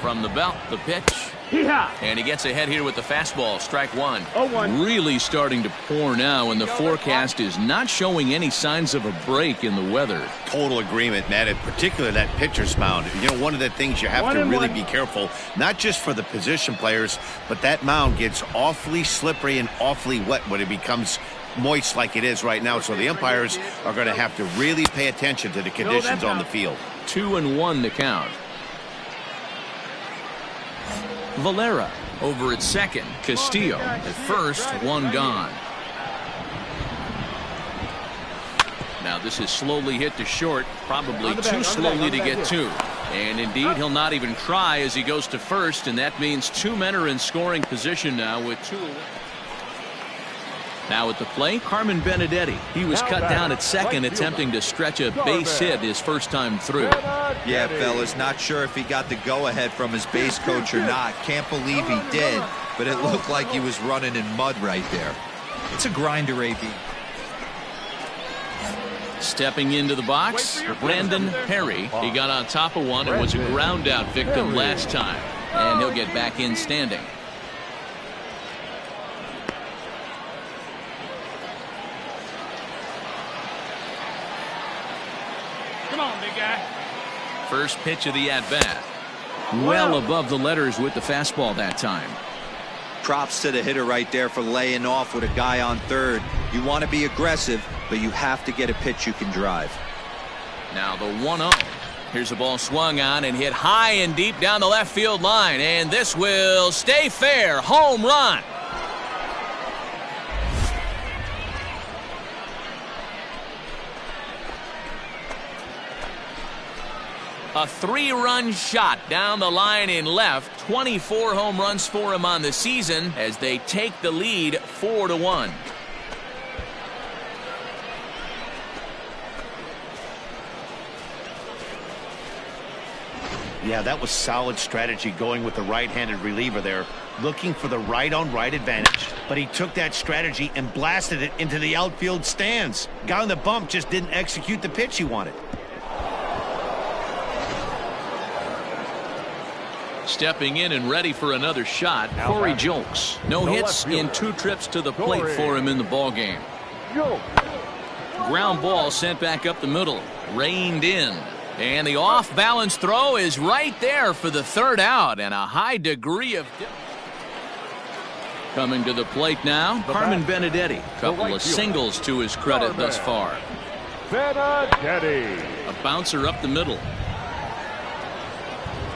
From the belt, the pitch. And he gets ahead here with the fastball. Strike one. Really starting to pour now, and the forecast is not showing any signs of a break in the weather. Total agreement, Matt. In particular, that pitcher's mound. You know, one of the things you have to really be careful, not just for the position players, but that mound gets awfully slippery and awfully wet when it becomes moist like it is right now. So the umpires are going to have to really pay attention to the conditions on the field. 2-1 to count. Valera over at second. Castillo at first. One gone. Now this is slowly hit to short. Probably too slowly to get to. And indeed, he'll not even try as he goes to first. And that means two men are in scoring position now with two away. Now at the plate, Carmen Benedetti. He was cut down at second, attempting to stretch a base hit his first time through. Yeah, fellas, not sure if he got the go-ahead from his base coach or not. Can't believe he did, but it looked like he was running in mud right there. It's a grinder, AB. Stepping into the box, Brandon Perry. He got on top of one and was a ground-out victim last time, and he'll get back in standing. First pitch of the at-bat. Well above the letters with the fastball that time. Props to the hitter right there for laying off with a guy on third. You want to be aggressive, but you have to get a pitch you can drive. Now the 1-0. Here's a ball swung on and hit high and deep down the left field line. And this will stay fair. Home run. A 3-run shot down the line in left. 24 home runs for him on the season as they take the lead 4-1. Yeah, that was solid strategy going with the right-handed reliever there, looking for the right-on-right advantage. But he took that strategy and blasted it into the outfield stands. Guy on the bump just didn't execute the pitch he wanted. Stepping in and ready for another shot, Corey Julks. No hits in 2 trips to the plate for him in the ballgame. Ground ball sent back up the middle. Reined in. And the off-balance throw is right there for the third out, and a high degree of... Coming to the plate now, Carmen Benedetti. Couple of singles to his credit thus far. Benedetti. A bouncer up the middle.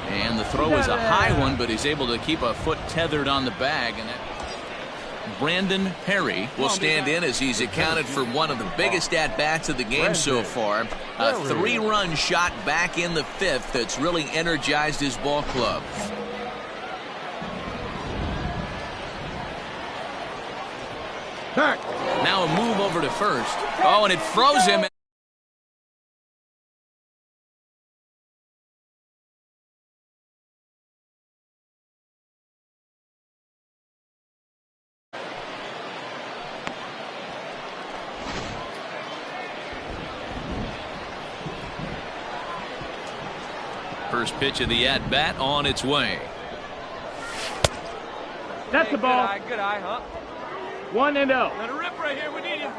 And the throw is a high one, but he's able to keep a foot tethered on the bag. And Brandon Perry will stand in as he's accounted for one of the biggest at-bats of the game so far. A 3-run shot back in the 5th that's really energized his ball club. Now a move over to first. Oh, and it froze him. First pitch of the at-bat on its way. That's the ball. Good eye, huh? 1-0. Let it rip right here. We need him.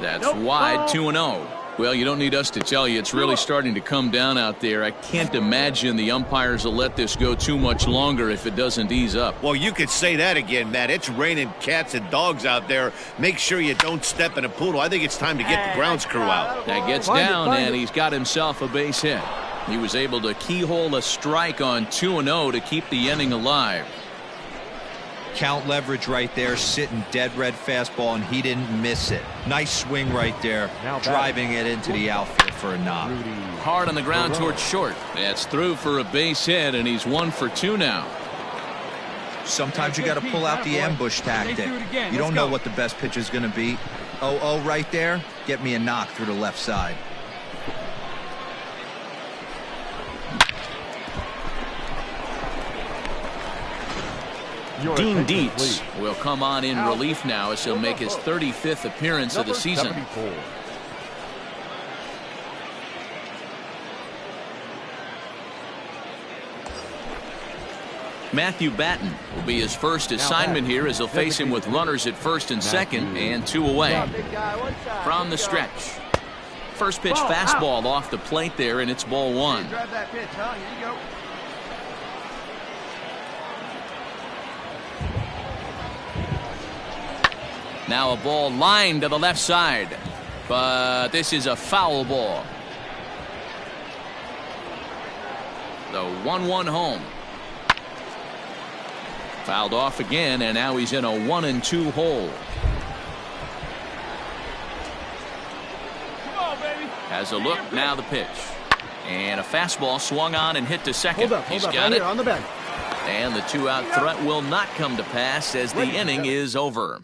That's wide. 2-0. Well, you don't need us to tell you it's really starting to come down out there. I can't imagine the umpires will let this go too much longer if it doesn't ease up. Well, you could say that again, Matt. It's raining cats and dogs out there. Make sure you don't step in a poodle. I think it's time to get the grounds crew out. That gets down, and he's got himself a base hit. He was able to keyhole a strike on 2-0 to keep the inning alive. Count leverage right there, sitting dead red fastball, and he didn't miss it. Nice swing right there, driving it into the outfield for a knock. Hard on the ground towards short. That's through for a base hit, and he's 1 for 2 now. Sometimes you got to pull out the ambush tactic. You don't know what the best pitch is going to be. 0-0 right there, get me a knock through the left side. Dean Dietz will come on in relief now as he'll make his 35th appearance of the season. Matthew Batten will be his first assignment here as he'll face him with runners at first and second and 2 away. From the stretch. First pitch fastball off the plate there, and it's ball 1. Drive that pitch, huh? Here you go. Now a ball lined to the left side, but this is a foul ball. The 1-1 home. Fouled off again, and now he's in a 1-2 hole. Come on, baby. Has a look, now the pitch. And a fastball swung on and hit to second. He's got right it. here on the back. And the 2-out threat will not come to pass as the inning is over.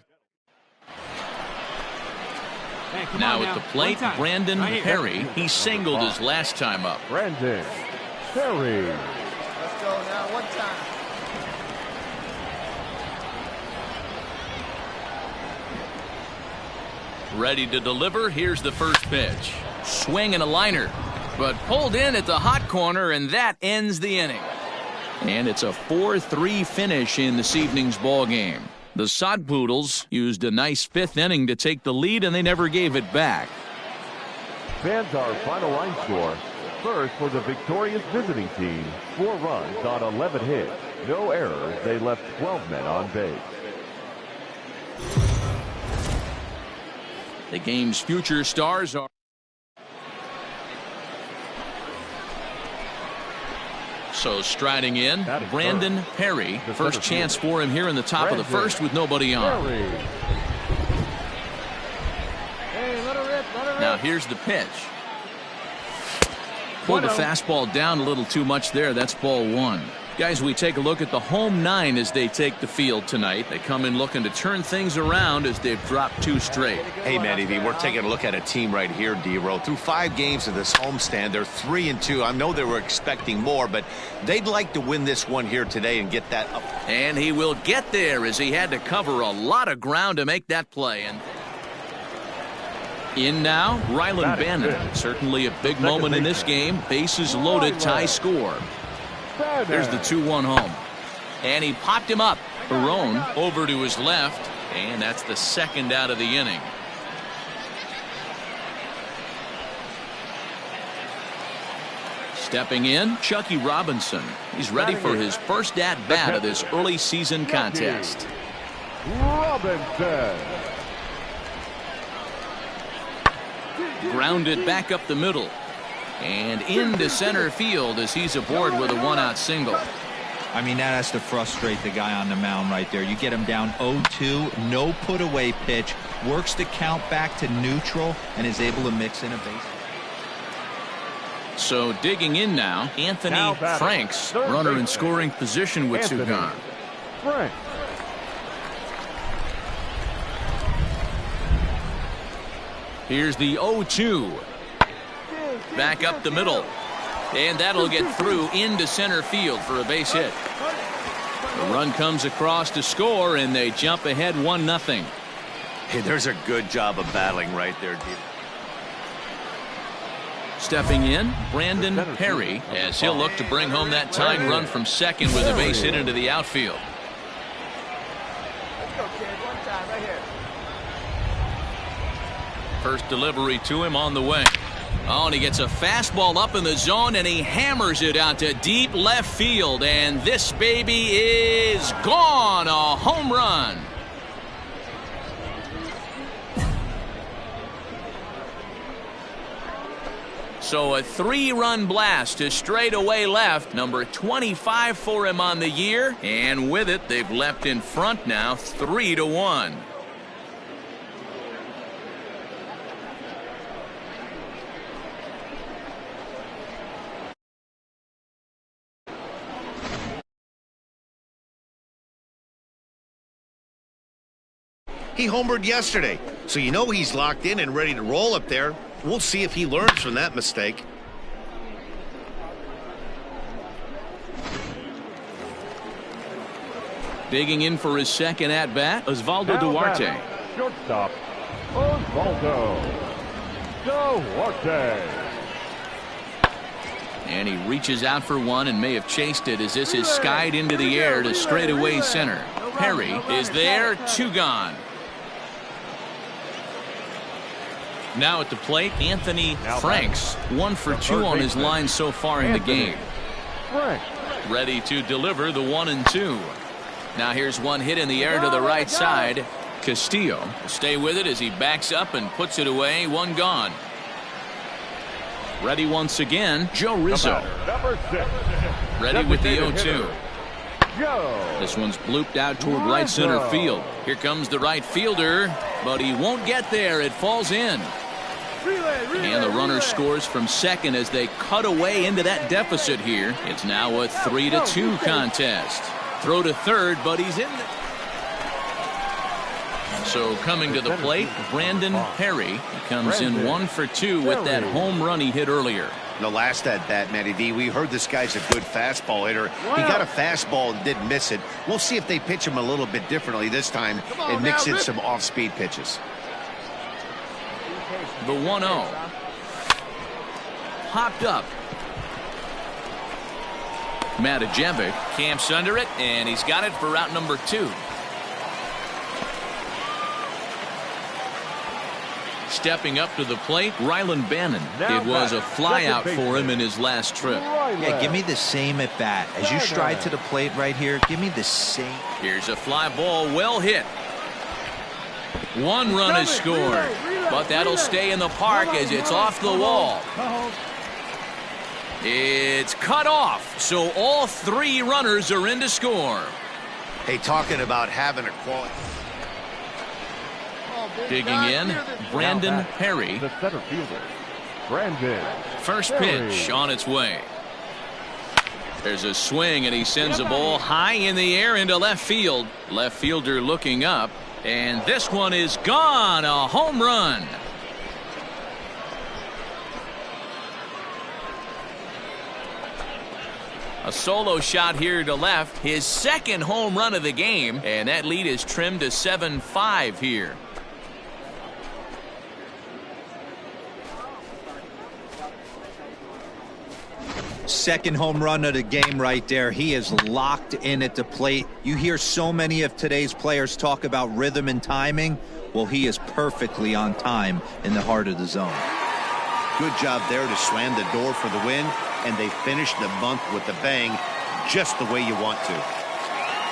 Now at the plate, Brandon Perry. He singled his last time up. Brandon Perry. Let's go now, one time. Ready to deliver. Here's the first pitch. Swing and a liner, but pulled in at the hot corner, and that ends the inning. And it's a 4-3 finish in this evening's ball game. The Sod Poodles used a nice 5th inning to take the lead, and they never gave it back. Fans, our final line score. First for the victorious visiting team. 4 runs on 11 hits. No errors. They left 12 men on base. The game's future stars are... So striding in, Brandon Perry. First chance for him here in the top of the first with nobody on. Hey, let her rip. Now here's the pitch. Pulled the fastball down a little too much there. That's ball 1. Guys, we take a look at the home 9 as they take the field tonight. They come in looking to turn things around as they've dropped 2 straight. Hey, Matty V, we're taking a look at a team right here, D-Row. Through 5 games of this homestand, they're 3-2. I know they were expecting more, but they'd like to win this one here today and get that up. And he will get there as he had to cover a lot of ground to make that play. And in now, Rylan Bannon. Certainly a big moment in this game. Bases loaded, tie score. There's the 2-1 home. And he popped him up. Barone over to his left. And that's the second out of the inning. Stepping in, Chucky Robinson. He's ready for his first at-bat of this early season contest. Robinson. Grounded back up the middle. And into center field as he's aboard with a 1-out single. I mean, that has to frustrate the guy on the mound right there. You get him down 0-2, no put away pitch, works the count back to neutral, and is able to mix in a base. So digging in now, Anthony Franks, runner in scoring position with 2 gone. Frank. Here's the 0-2. Back up the middle. And that'll get through into center field for a base hit. The run comes across to score, and they jump ahead 1-0. Hey, there's a good job of battling right there, D. Stepping in, Brandon Perry, as he'll look to bring home that tying run from second with a base hit into the outfield. Let's go, kid. One time, right here. First delivery to him on the way. Oh, and he gets a fastball up in the zone, and he hammers it out to deep left field. And this baby is gone. A home run. So a 3-run blast to straightaway left. Number 25 for him on the year. And with it, they've leapt in front now 3-1. He homered yesterday, so you know he's locked in and ready to roll up there. We'll see if he learns from that mistake. Digging in for his second at-bat, Osvaldo Duarte. Shortstop, Osvaldo Duarte. And he reaches out for one and may have chased it as this is skied into the air to straightaway center. Perry is there, 2 gone. Now at the plate, Anthony Franks, 1 for 2 on his line so far in the game. Ready to deliver the 1-2. Now here's one hit in the air to the right side. Castillo will stay with it as he backs up and puts it away. 1 gone. Ready once again, Joe Rizzo. Ready with the 0-2. This one's blooped out toward right center field. Here comes the right fielder, but he won't get there. It falls in. And the runner scores from second as they cut away into that deficit here. It's now a 3-2 contest. Throw to third, but he's in the... So coming to the plate, Brandon Perry. He comes in 1 for 2 with that home run he hit earlier. The last at bat, Matty D, we heard this guy's a good fastball hitter. He got a fastball and didn't miss it. We'll see if they pitch him a little bit differently this time and mix in some off-speed pitches. The 1-0. Hopped up. Matajevic camps under it, and he's got it for route number 2. Stepping up to the plate, Rylan Bannon. It was a flyout for him in his last trip. Yeah, give me the same at bat. As you stride to the plate right here, give me the same. Here's a fly ball, well hit. 1 run is scored, but that'll stay in the park as it's off the wall. It's cut off, so all 3 runners are in to score. Hey, talking about having a quality. Digging in, Brandon Perry. The center fielder, Brandon. First pitch on its way. There's a swing, and he sends a ball high in the air into left field. Left fielder looking up, and this one is gone. A home run. A solo shot here to left. His second home run of the game, and that lead is trimmed to 7-5 here. Second home run of the game right there. He is locked in at the plate. You hear so many of today's players talk about rhythm and timing. Well, he is perfectly on time in the heart of the zone. Good job there to slam the door for the win, and they finished the month with a bang, just the way you want to.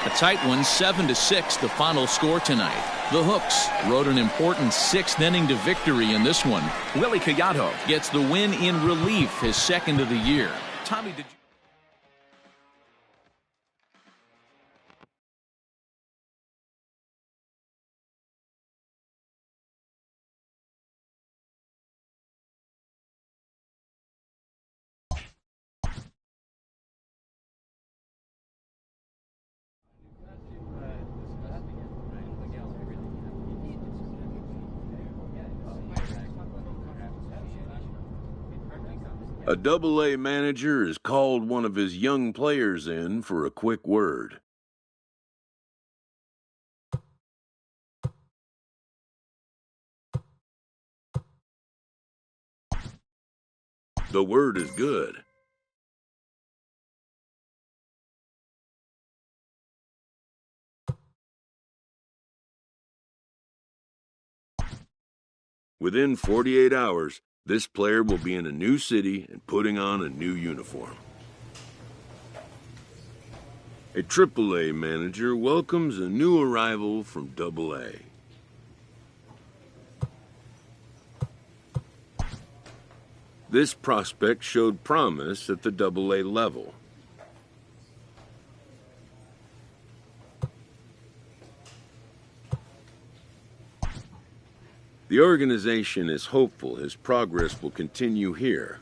A tight one, 7-6, the final score tonight. The Hooks rode an important 6th inning to victory in this one. Willie Collado gets the win in relief, his 2nd of the year. Tommy, did you... A Double-A manager has called one of his young players in for a quick word. The word is good. Within 48 hours, this player will be in a new city and putting on a new uniform. A Triple-A manager welcomes a new arrival from Double-A. This prospect showed promise at the Double-A level. The organization is hopeful his progress will continue here.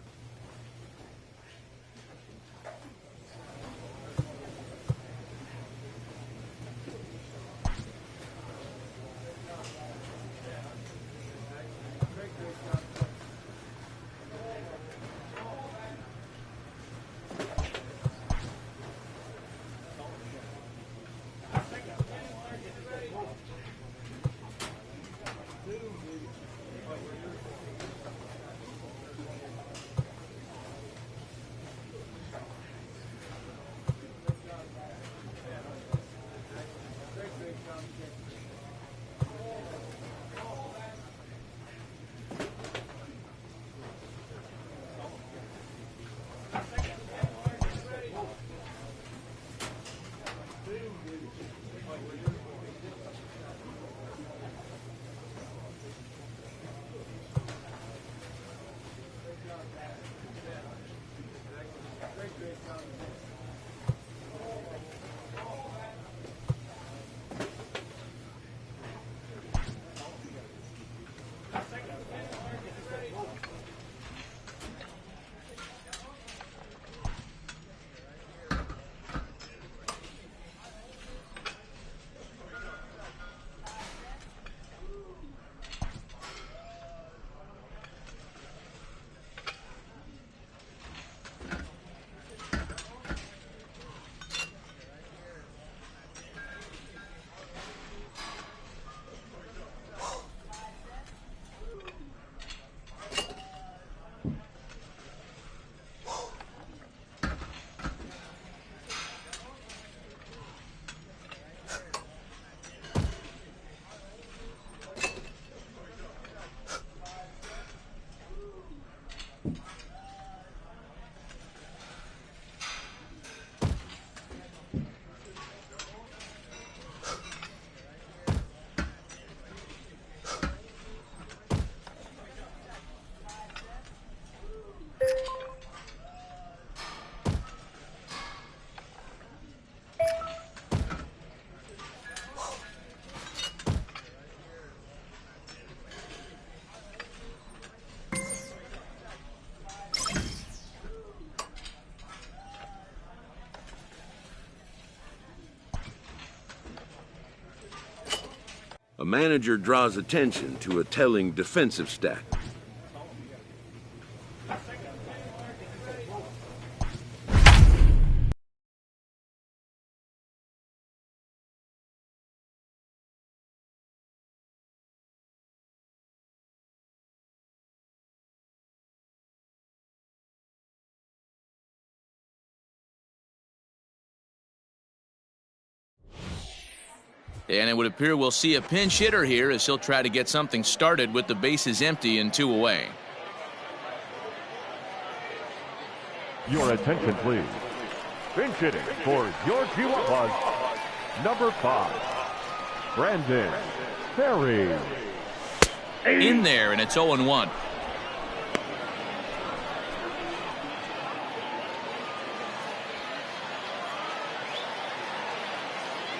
A manager draws attention to a telling defensive stat. And it would appear we'll see a pinch hitter here as he'll try to get something started with the bases empty and 2 away. Your attention, please. Pinch hitting for your Chihuahuas, number 5, Brandon Perry. In there, and it's 0-1.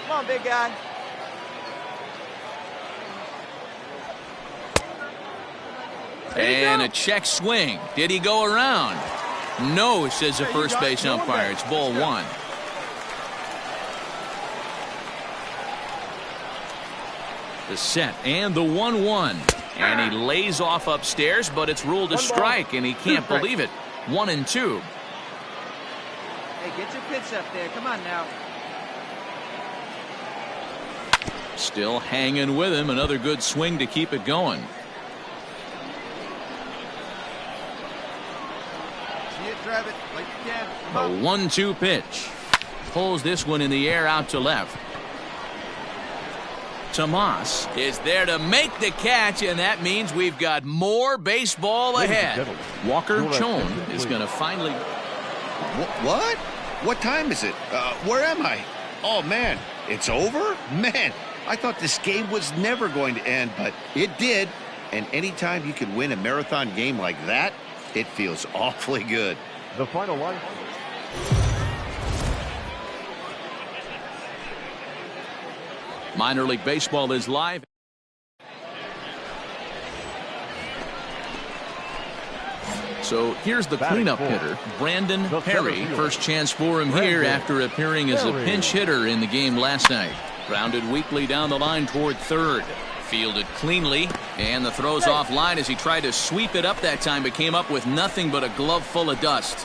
Come on, big guy. And a check swing. Did he go around? No, says the first base umpire. It's ball 1. The set and the 1-1. And he lays off upstairs, but it's ruled a strike, and he can't believe it. 1-2. Hey, get your pitch up there. Come on now. Still hanging with him. Another good swing to keep it going. Drive it like you can. A 1-2 pitch. Pulls this one in the air out to left. Tomas is there to make the catch, and that means we've got more baseball ahead. Walker Chone is going to finally. What? What time is it? Where am I? Oh, man. It's over? Man, I thought this game was never going to end, but it did. And anytime you can win a marathon game like that, it feels awfully good. The final line. Minor League Baseball is live. So here's the cleanup hitter, Brandon Perry. First chance for him here after appearing as a pinch hitter in the game last night. Grounded weakly down the line toward third. Fielded cleanly, and the throw's offline as he tried to sweep it up that time, but came up with nothing but a glove full of dust.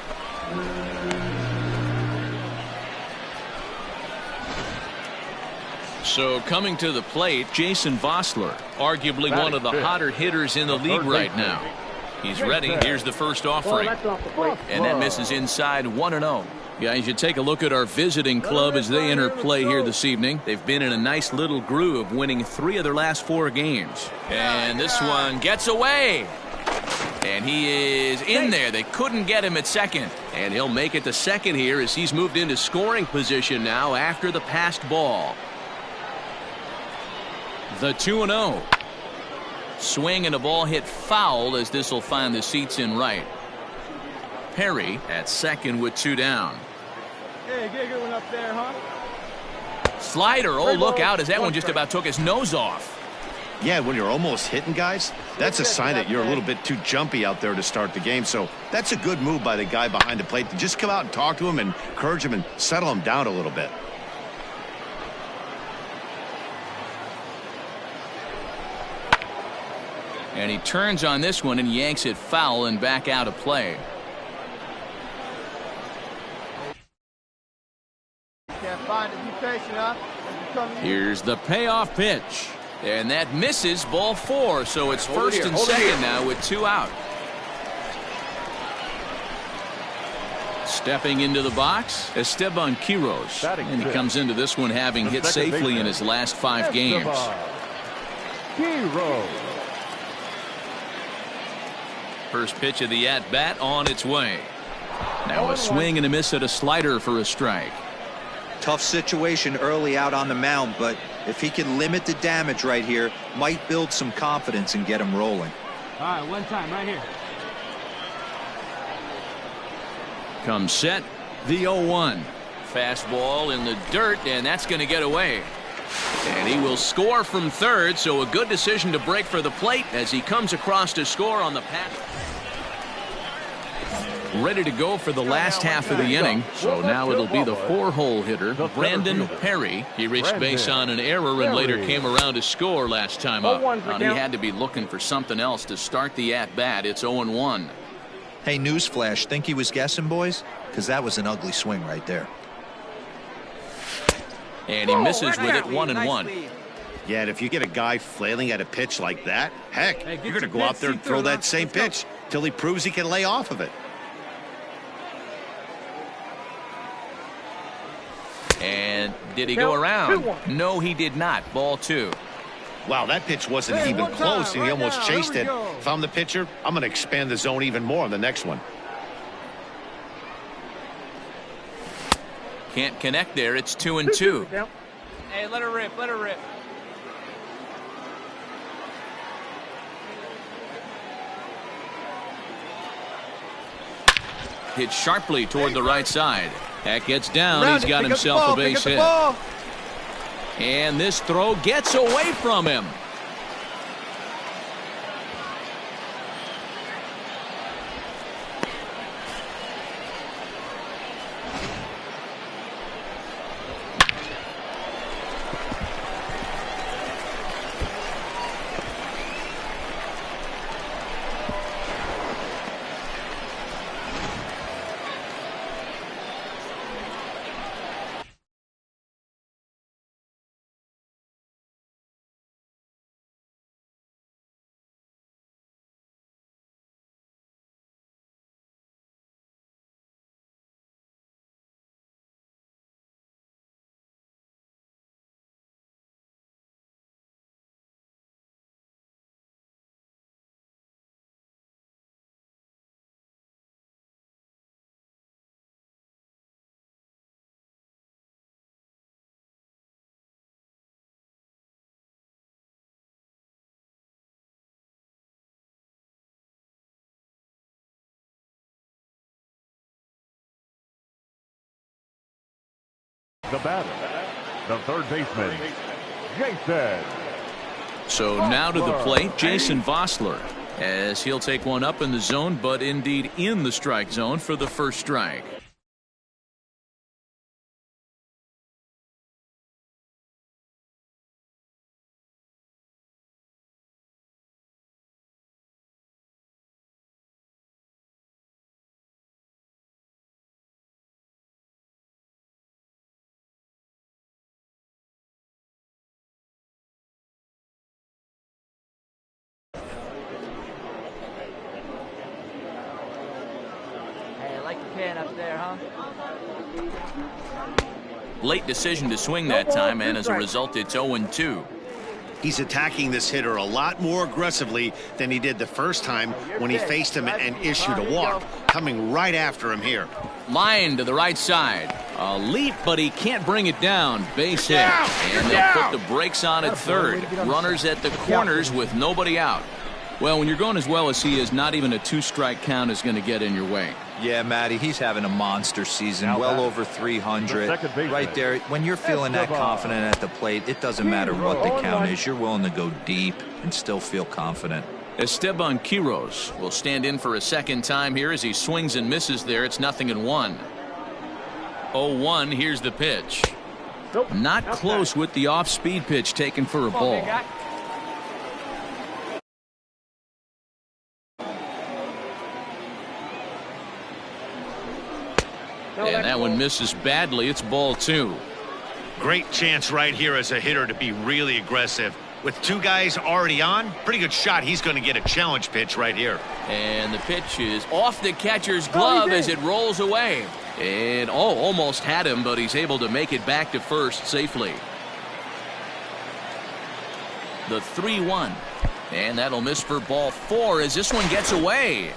So coming to the plate, Jason Vossler, arguably one of the hotter hitters in the league right now. He's ready. Here's the first offering, and that misses inside. 1-0. Guys, you take a look at our visiting club as they enter play here this evening. They've been in a nice little groove, winning 3 of their last 4 games. And this one gets away. And he is in there. They couldn't get him at second. And he'll make it to second here as he's moved into scoring position now after the passed ball. The 2-0. Swing and a ball hit foul as this will find the seats in right. Perry at second with 2 down. Hey, get a good one up there, huh? Slider. Oh, look out as that one just about took his nose off. Yeah, when you're almost hitting guys, that's a sign that you're a little bit too jumpy out there to start the game. So that's a good move by the guy behind the plate to just come out and talk to him and encourage him and settle him down a little bit. And he turns on this one and yanks it foul and back out of play. Can't find it. Be patient, huh? Here's the payoff pitch. And that misses, ball 4. So it's first and second now with 2 out. Stepping into the box, Esteban Quiroz. And he comes into this one having hit safely in his last 5 games. Quiroz. First pitch of the at-bat on its way. Now a swing and a miss at a slider for a strike. Tough situation early out on the mound, but if he can limit the damage right here, might build some confidence and get him rolling. All right, one time right here. Comes set, the 0-1. Fastball in the dirt, and that's going to get away. And he will score from third, so a good decision to break for the plate as he comes across to score on the pass. ready to go for the last half of the inning. So now it'll be the 4-hole hitter, Brandon Perry. He reached base on an error and later came around to score last time up. He had to be looking for something else to start the at-bat. It's 0-1. Hey, newsflash, think he was guessing, boys? Because that was an ugly swing right there. And he misses with it 1-1. Yeah, and if you get a guy flailing at a pitch like that, heck, you're going to go out there and throw that same pitch till he proves he can lay off of it. And did he go around? No, he did not. Ball 2. Wow, that pitch wasn't even close, and he almost chased it. If I'm the pitcher, I'm going to expand the zone even more on the next one. Can't connect there. It's 2-2. Hey, let her rip. Let her rip. Hit sharply toward the right side. That gets down. He's got himself a base hit. And this throw gets away from him. The batter, the third baseman, Jason. So now to the plate, Jason Vossler, as he'll take one up in the zone, but indeed in the strike zone for the first strike. Up there, huh? Late decision to swing that time, and as a result, it's 0-2. He's attacking this hitter a lot more aggressively than he did the first time when he faced him and issued a walk. Coming right after him here. Line to the right side. A leap, but he can't bring it down. Base hit. And they'll put the brakes on at third. Runners at the corners with nobody out. Well, when you're going as well as he is, not even a 2-strike count is going to get in your way. Yeah, Matty, he's having a monster season, well over 300. Right there, when you're feeling that confident at the plate, it doesn't matter what the count is. You're willing to go deep and still feel confident. Esteban Quiroz will stand in for a second time here as he swings and misses there. It's 0-1. 0-1, here's the pitch. Not close with the off-speed pitch taken for a ball. And that one misses badly. It's ball 2. Great chance right here as a hitter to be really aggressive. With two guys already on, pretty good shot. He's going to get a challenge pitch right here. And the pitch is off the catcher's glove as it rolls away. And almost had him, but he's able to make it back to first safely. The 3-1. And that'll miss for ball 4 as this one gets away.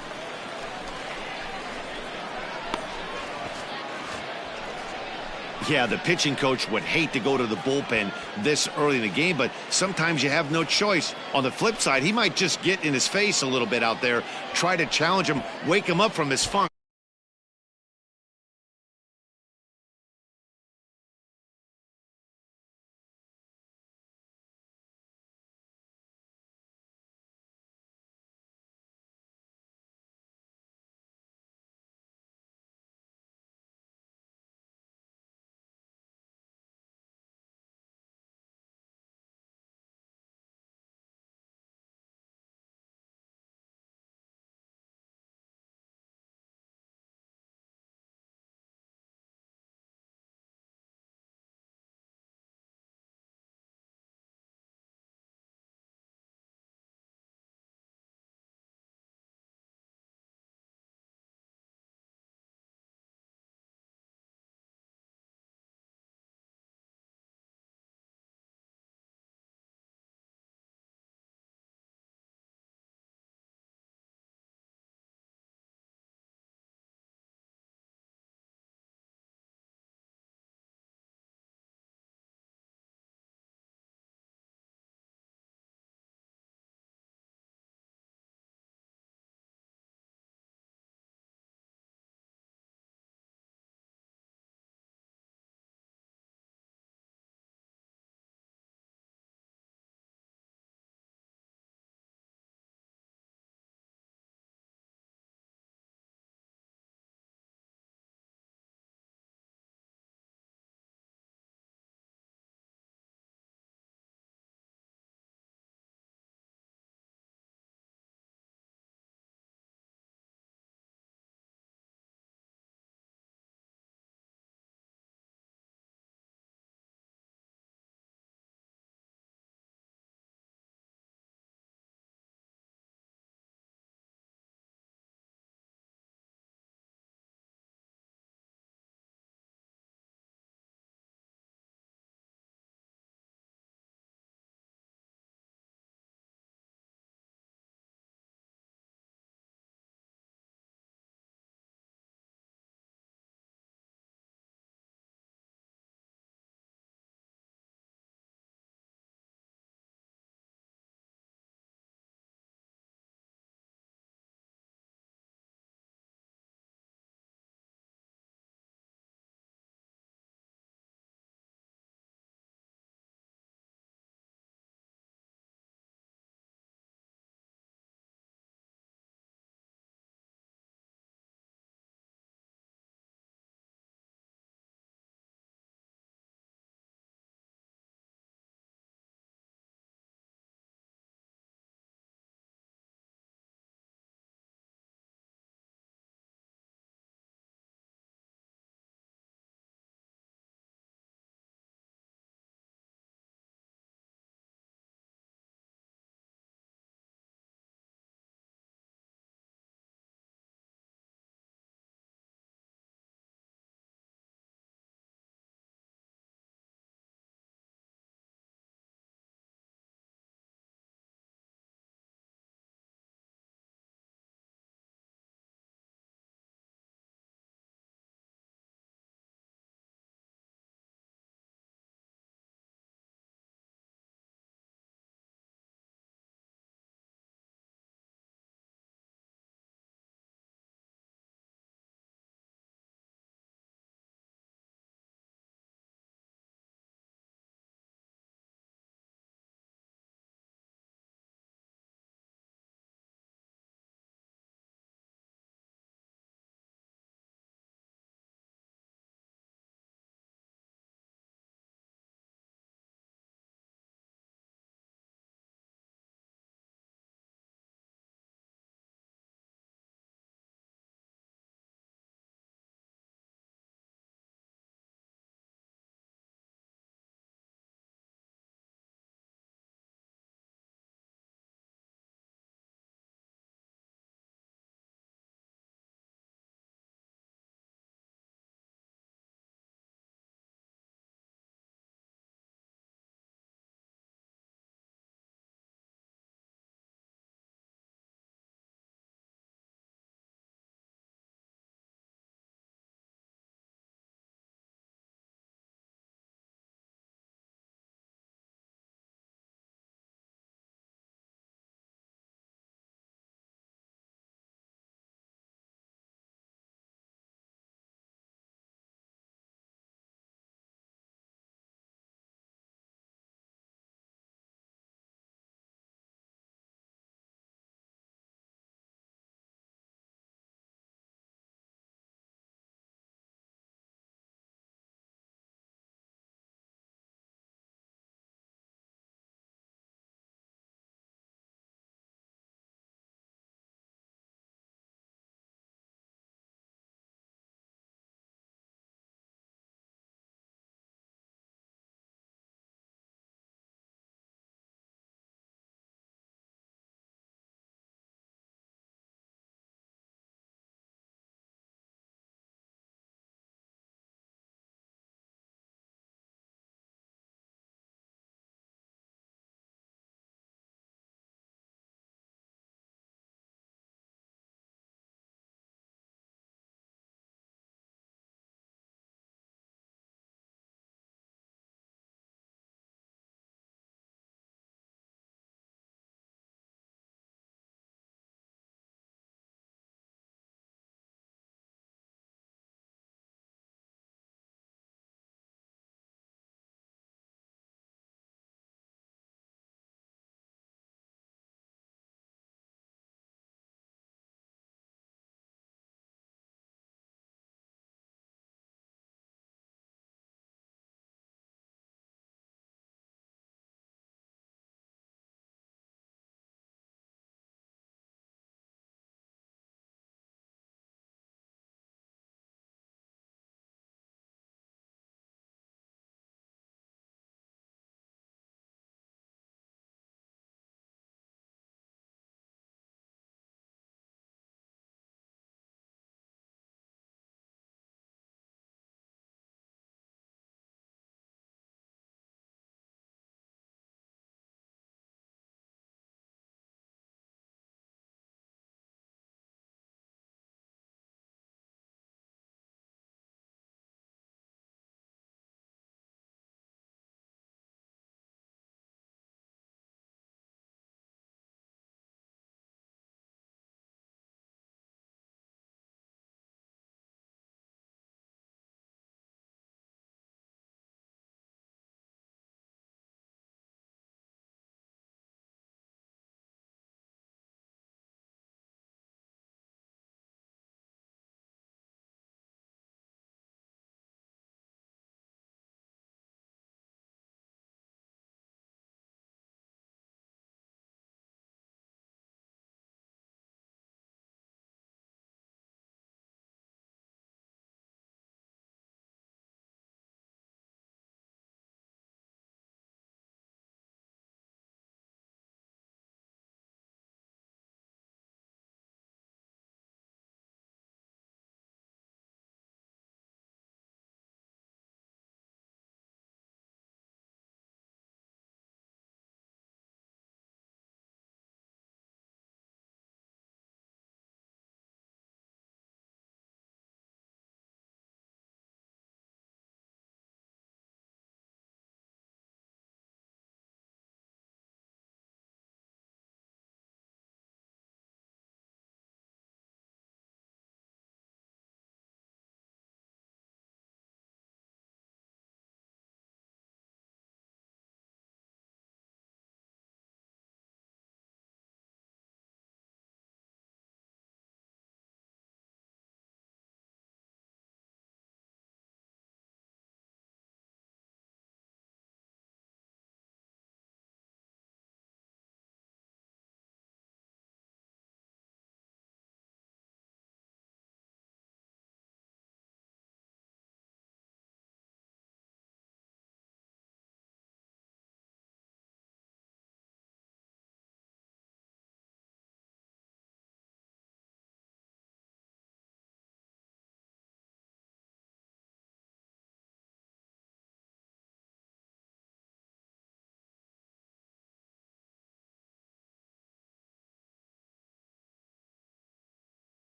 Yeah, the pitching coach would hate to go to the bullpen this early in the game, but sometimes you have no choice. On the flip side, he might just get in his face a little bit out there, try to challenge him, wake him up from his funk.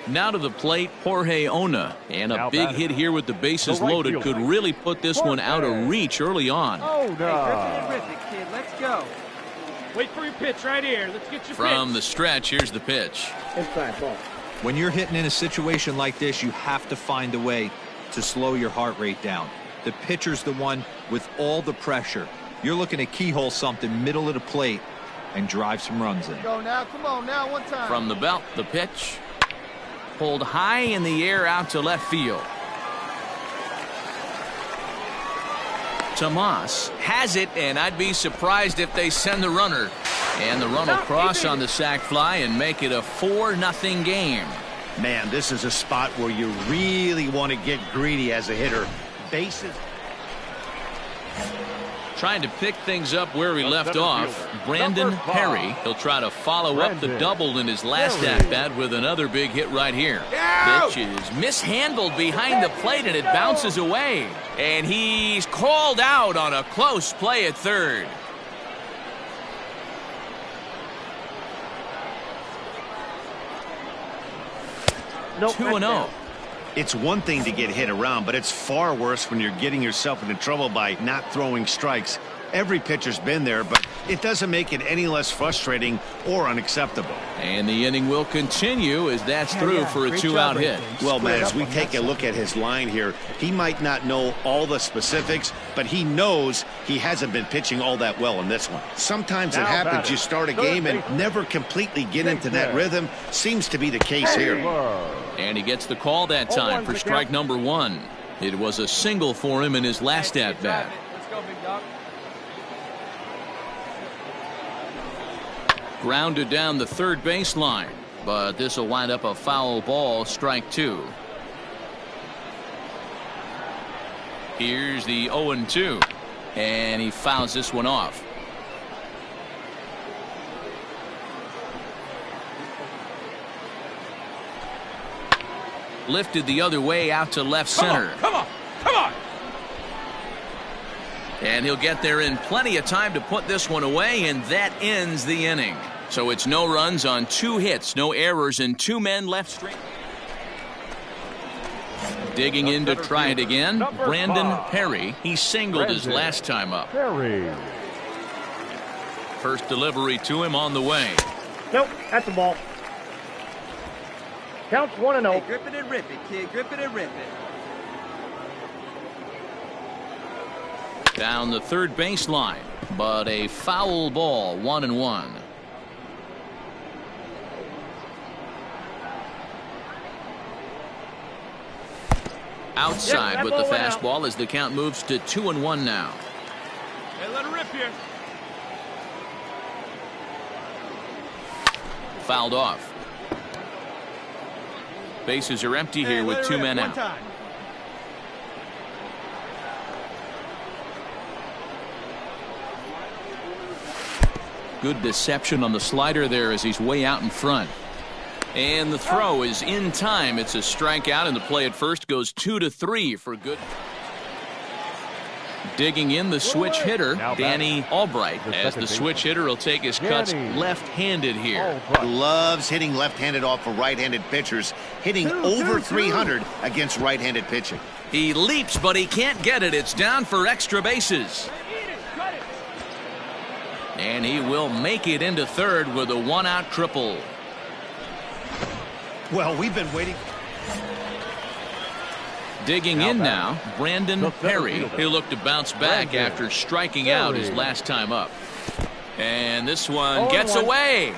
Now to the plate, Jorge Ona. And a big hit here with the bases loaded could really put this one out of reach early on. Hey, terrific, kid. Let's go. Wait for your pitch right here. Let's get your From the stretch, here's the pitch. Inside ball. When you're hitting in a situation like this, you have to find a way to slow your heart rate down. The pitcher's the one with all the pressure. You're looking to keyhole something middle of the plate and drive some runs in. Go now. Come on now. One time. From the belt, the pitch. Pulled high in the air out to left field. Tomas has it, and I'd be surprised if they send the runner. And the run will cross on the sac fly and make it a 4-0 game. Man, this is a spot where you really want to get greedy as a hitter. Bases. Trying to pick things up where he left off. Brandon Perry. He'll try to follow up the double in his last at-bat with another big hit right here. Pitch is mishandled behind the plate, and it bounces away. And he's called out on a close play at third. Nope, 2-0. It's one thing to get hit around, but it's far worse when you're getting yourself into trouble by not throwing strikes. Every pitcher's been there, but it doesn't make it any less frustrating or unacceptable. And the inning will continue as that's through for a 2-out hit. Well, man, as we take a look at his line here, he might not know all the specifics, but he knows he hasn't been pitching all that well in this one. Sometimes it happens you start a game and never completely get into that rhythm. Seems to be the case here. And he gets the call that time for strike number 1. It was a single for him in his last at-bat. Let's go, big dog. Grounded down the third baseline, but this will wind up a foul ball, strike 2. Here's the 0-2, and he fouls this one off. Lifted the other way out to left center. Come on. And he'll get there in plenty of time to put this one away, and that ends the inning. So it's no runs on 2 hits, no errors, and 2 men left straight. Digging in to try it again, Brandon Perry. He singled his last time up. First delivery to him on the way. Nope, that's the ball. Counts 1-0. Hey, grip it and rip it, kid. Grip it and rip it. Down the third baseline, but a foul ball, 1-1. Outside with the fastball as the count moves to 2-1 now. Hey, let it rip here. Fouled off. Bases are empty here with 2 men out. Good deception on the slider there as he's way out in front. And the throw is in time. It's a strikeout, and the play at first goes 2-3 for good. Digging in the switch hitter, Danny Albright, as the switch hitter will take his cuts left-handed here. Loves hitting left-handed off of right-handed pitchers, hitting over 300 against right-handed pitching. He leaps, but he can't get it. It's down for extra bases. And he will make it into third with a 1-out triple. Well, we've been waiting. Digging in now, Brandon Perry. He'll look to bounce back after striking out his last time up. And this one gets away.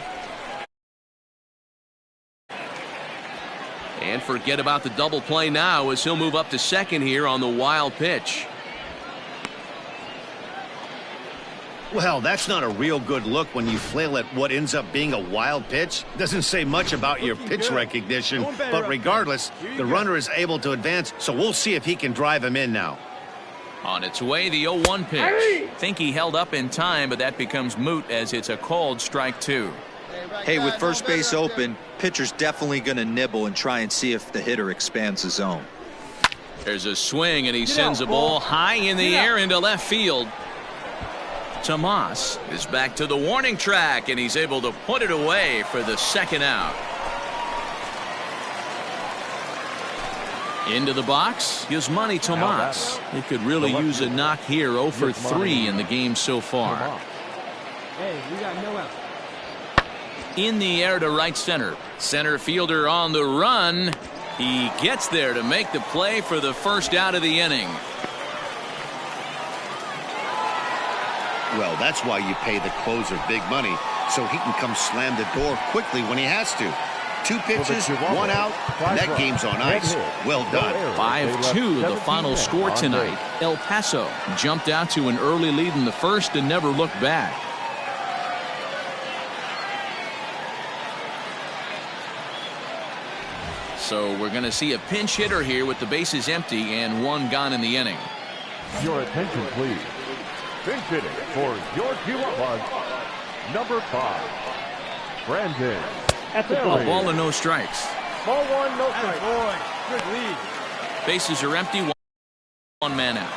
And forget about the double play now as he'll move up to second here on the wild pitch. Well, that's not a real good look when you flail at what ends up being a wild pitch. Doesn't say much about your pitch recognition, but regardless, the runner is able to advance, so we'll see if he can drive him in now. On its way, the 0-1 pitch. Think he held up in time, but that becomes moot as it's a called strike 2. Hey, with first base open, pitcher's definitely going to nibble and try and see if the hitter expands the zone. There's a swing, and he sends a ball high in the air into left field. Tomas is back to the warning track, and he's able to put it away for the second out. Into the box, here's Manny Tomas. He could really use a knock here. 0 for 3 in the game so far. Hey, we got no out. In the air to right center. Center fielder on the run. He gets there to make the play for the first out of the inning. Well, that's why you pay the closer big money, so he can come slam the door quickly when he has to. 2 pitches, 1 out, and that game's on ice. Well done. 5-2 the final score tonight. El Paso jumped out to an early lead in the first and never looked back. So we're going to see a pinch hitter here with the bases empty and 1 gone in the inning. Your attention, please. Pinch hitting for your Chihuahuas, number 5, Brandon. At the A ball. ball and no strikes. Ball 1, no strike. Boy, good lead. Bases are empty. 1 man out.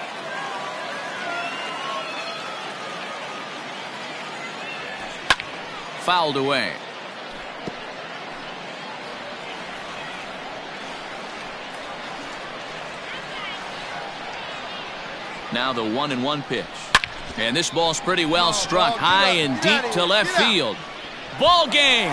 Fouled away. Now the 1-1 pitch. And this ball's pretty well struck high and deep to left field. Ball game.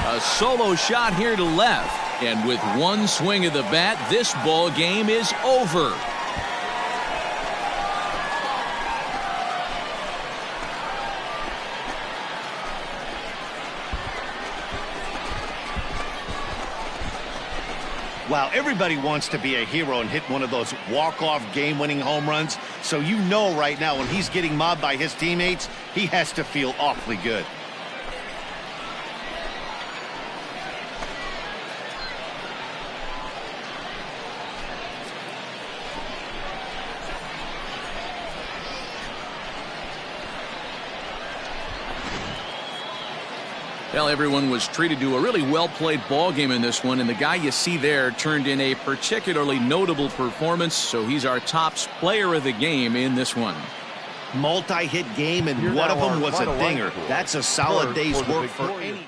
A solo shot here to left. And with 1 swing of the bat, this ball game is over. Wow, everybody wants to be a hero and hit one of those walk-off game-winning home runs. So you know right now when he's getting mobbed by his teammates, he has to feel awfully good. Well, everyone was treated to a really well-played ball game in this one, and the guy you see there turned in a particularly notable performance, so he's our top player of the game in this one. Multi-hit game, and one of them was a dinger. That's a solid day's work for any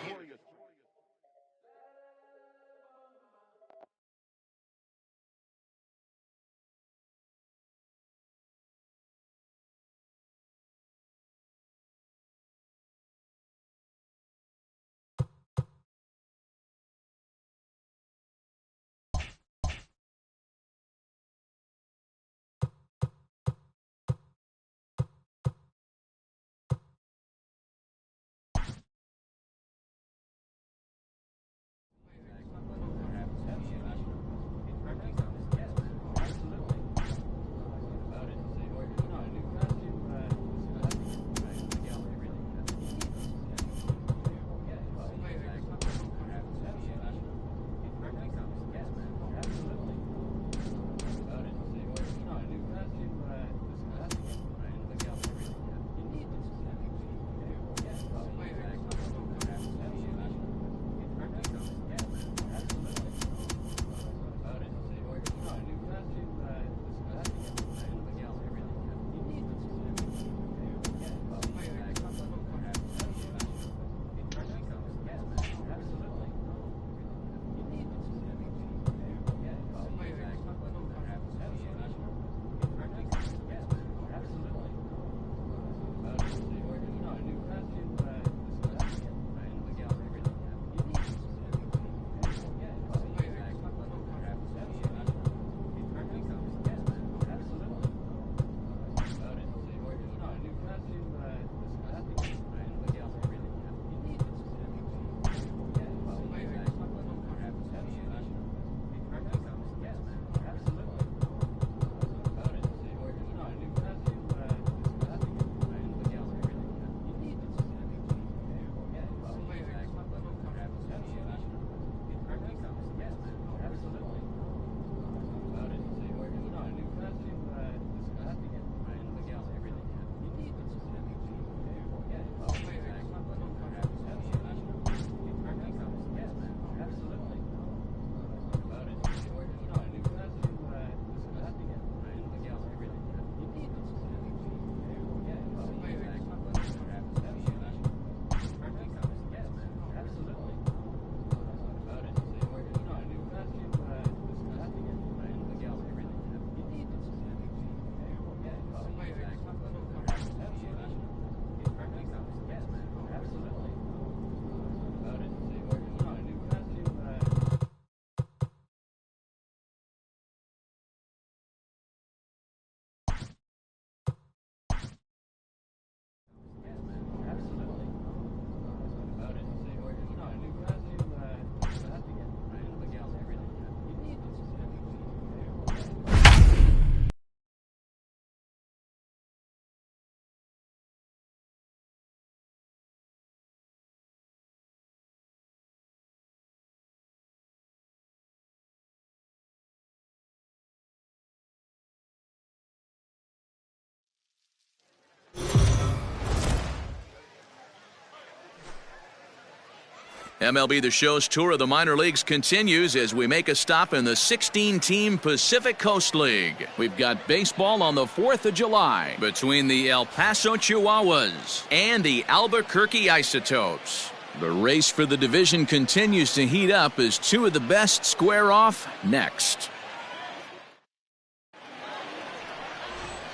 MLB The Show's tour of the minor leagues continues as we make a stop in the 16-team Pacific Coast League. We've got baseball on the 4th of July between the El Paso Chihuahuas and the Albuquerque Isotopes. The race for the division continues to heat up as two of the best square off next.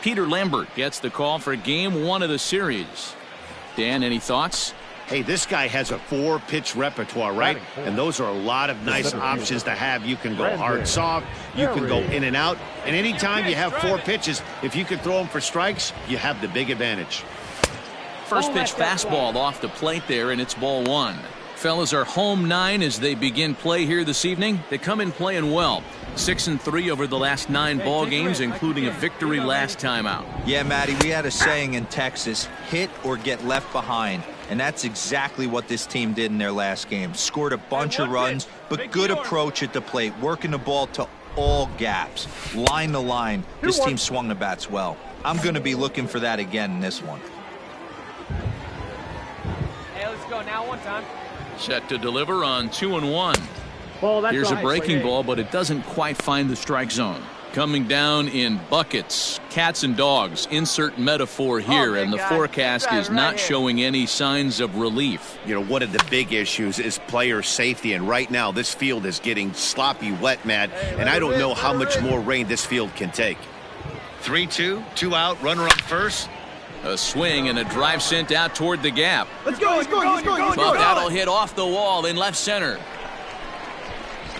Peter Lambert gets the call for Game 1 of the series. Dan, any thoughts? Hey, this guy has a 4-pitch repertoire, right? And those are a lot of nice options to have. You can go hard, soft. You can go in and out. And anytime you have 4 pitches, if you can throw them for strikes, you have the big advantage. First pitch fastball off the plate there, and it's ball 1. Fellas are home 9 as they begin play here this evening. They come in playing well. 6-3 over the last 9 ball games, including a victory last time out. Yeah, Matty, we had a saying in Texas, hit or get left behind. And that's exactly what this team did in their last game. Scored a bunch of runs, but good approach at the plate, working the ball to all gaps. Line to line, this team swung the bats well. I'm going to be looking for that again in this one. Hey, let's go now one time. Set to deliver on 2-1. Ball, Here's a breaking ball, but it doesn't quite find the strike zone. Coming down in buckets, cats and dogs, insert metaphor here, and the forecast is not showing any signs of relief. You know, one of the big issues is player safety, and right now this field is getting sloppy wet, Matt, and I don't know how much more rain this field can take. 3-2, 2 out, runner up first. A swing and a drive sent out toward the gap. Let's go, he's going. But that'll hit off the wall in left center.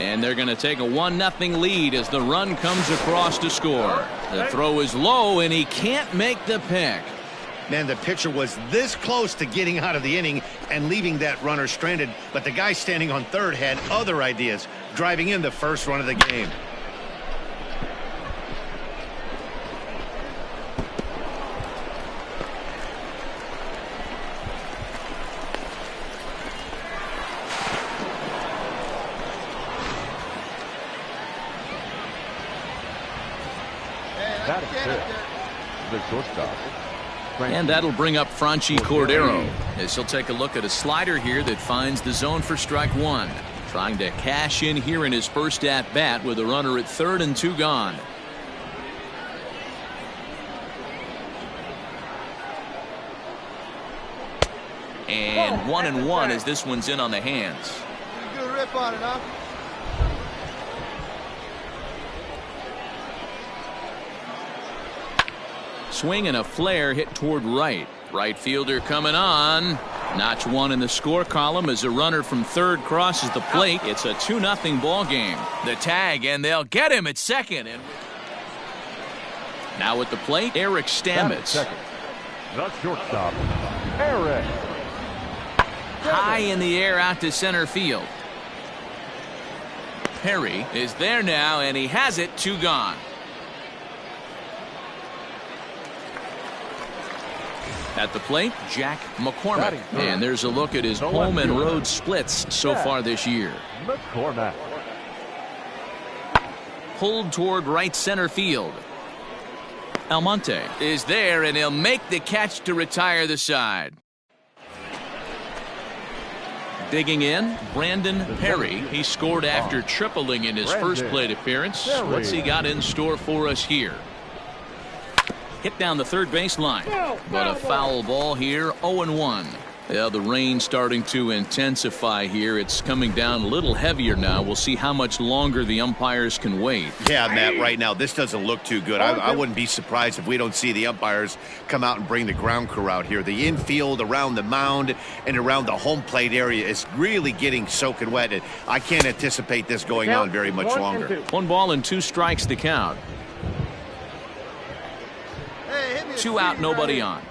And they're going to take a 1-0 lead as the run comes across to score. The throw is low, and he can't make the pick. Man, the pitcher was this close to getting out of the inning and leaving that runner stranded, but the guy standing on third had other ideas, driving in the first run of the game. That is it. The shortstop. And that'll bring up Franchi Cordero as he'll take a look at a slider here that finds the zone for strike 1. Trying to cash in here in his first at-bat with a runner at third and 2 gone. And 1-1 as this one's in on the hands. Good rip on it, huh? Swing and a flare hit toward right. Right fielder coming on. Notch 1 in the score column as a runner from third crosses the plate. It's a 2-0 ball game. The tag, and they'll get him at second. And now at the plate, Eric Stamets. Second. The shortstop, Eric. High in the air out to center field. Perry is there now, and he has it. 2 gone. At the plate, Jack McCormick. And there's a look at his home and road splits so far this year. McCormick. Pulled toward right center field. Almonte is there, and he'll make the catch to retire the side. Digging in, Brandon Perry. He scored after tripling in his first plate appearance. What's he got in store for us here? Hit down the third baseline, but a foul ball here. 0-1. Yeah, the rain starting to intensify here. It's coming down a little heavier now. We'll see how much longer the umpires can wait. Yeah, Matt, right now this doesn't look too good. I wouldn't be surprised if we don't see the umpires come out and bring the ground crew out here. The infield around the mound and around the home plate area is really getting soaking wet. And I can't anticipate this going on very much longer. 1 ball and 2 strikes to count. 2 out, nobody on.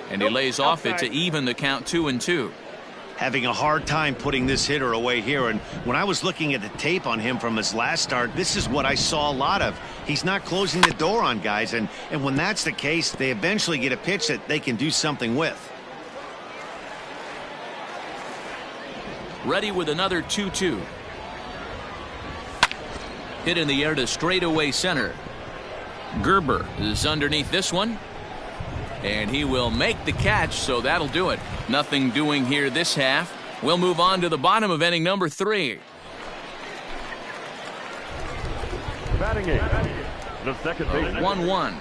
And he lays off it to even the count. 2-2. Having a hard time putting this hitter away here, and when I was looking at the tape on him from his last start, this is what I saw a lot of. He's not closing the door on guys, and when that's the case, they eventually get a pitch that they can do something with. Ready with another 2-2. Hit in the air to straightaway center. Gerber is underneath this one. And he will make the catch, so that'll do it. Nothing doing here this half. We'll move on to the bottom of inning number 3. Batting eighth, the second baseman. 1-1.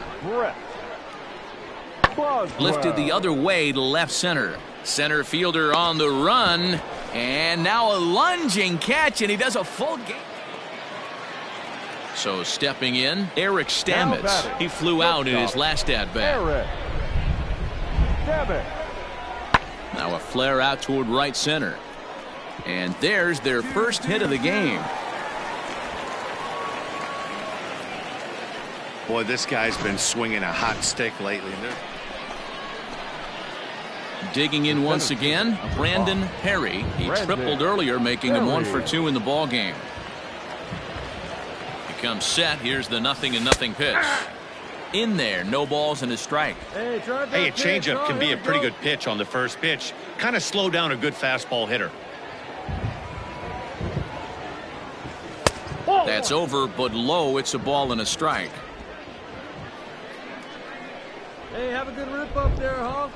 Lifted the other way to left center. Center fielder on the run. And now a lunging catch, and he does a full game. So stepping in, Eric Stamets. He flew out in his last at-bat. Now a flare out toward right center. And there's their first hit of the game. Boy, this guy's been swinging a hot stick lately. Digging in once again, Brandon Perry. He tripled earlier, making him 1 for 2 in the ball game. He comes set. Here's the 0-0 pitch. In there, no balls and a strike. Hey, a changeup can be a pretty good pitch on the first pitch. Kind of slow down a good fastball hitter. That's over, but low. It's a ball and a strike. Hey, have a good rip up there, Hawk.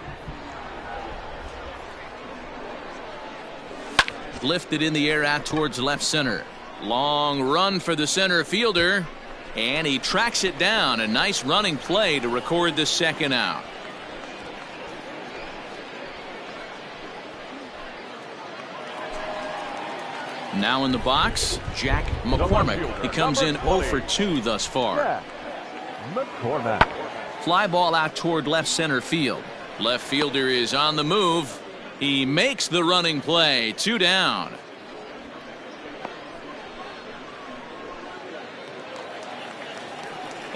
Lifted in the air out towards left center. Long run for the center fielder. And he tracks it down. A nice running play to record the second out. Now in the box, Jack McCormick. He comes in 0 for 2 thus far. McCormick. Fly ball out toward left center field. Left fielder is on the move. He makes the running play. 2 down.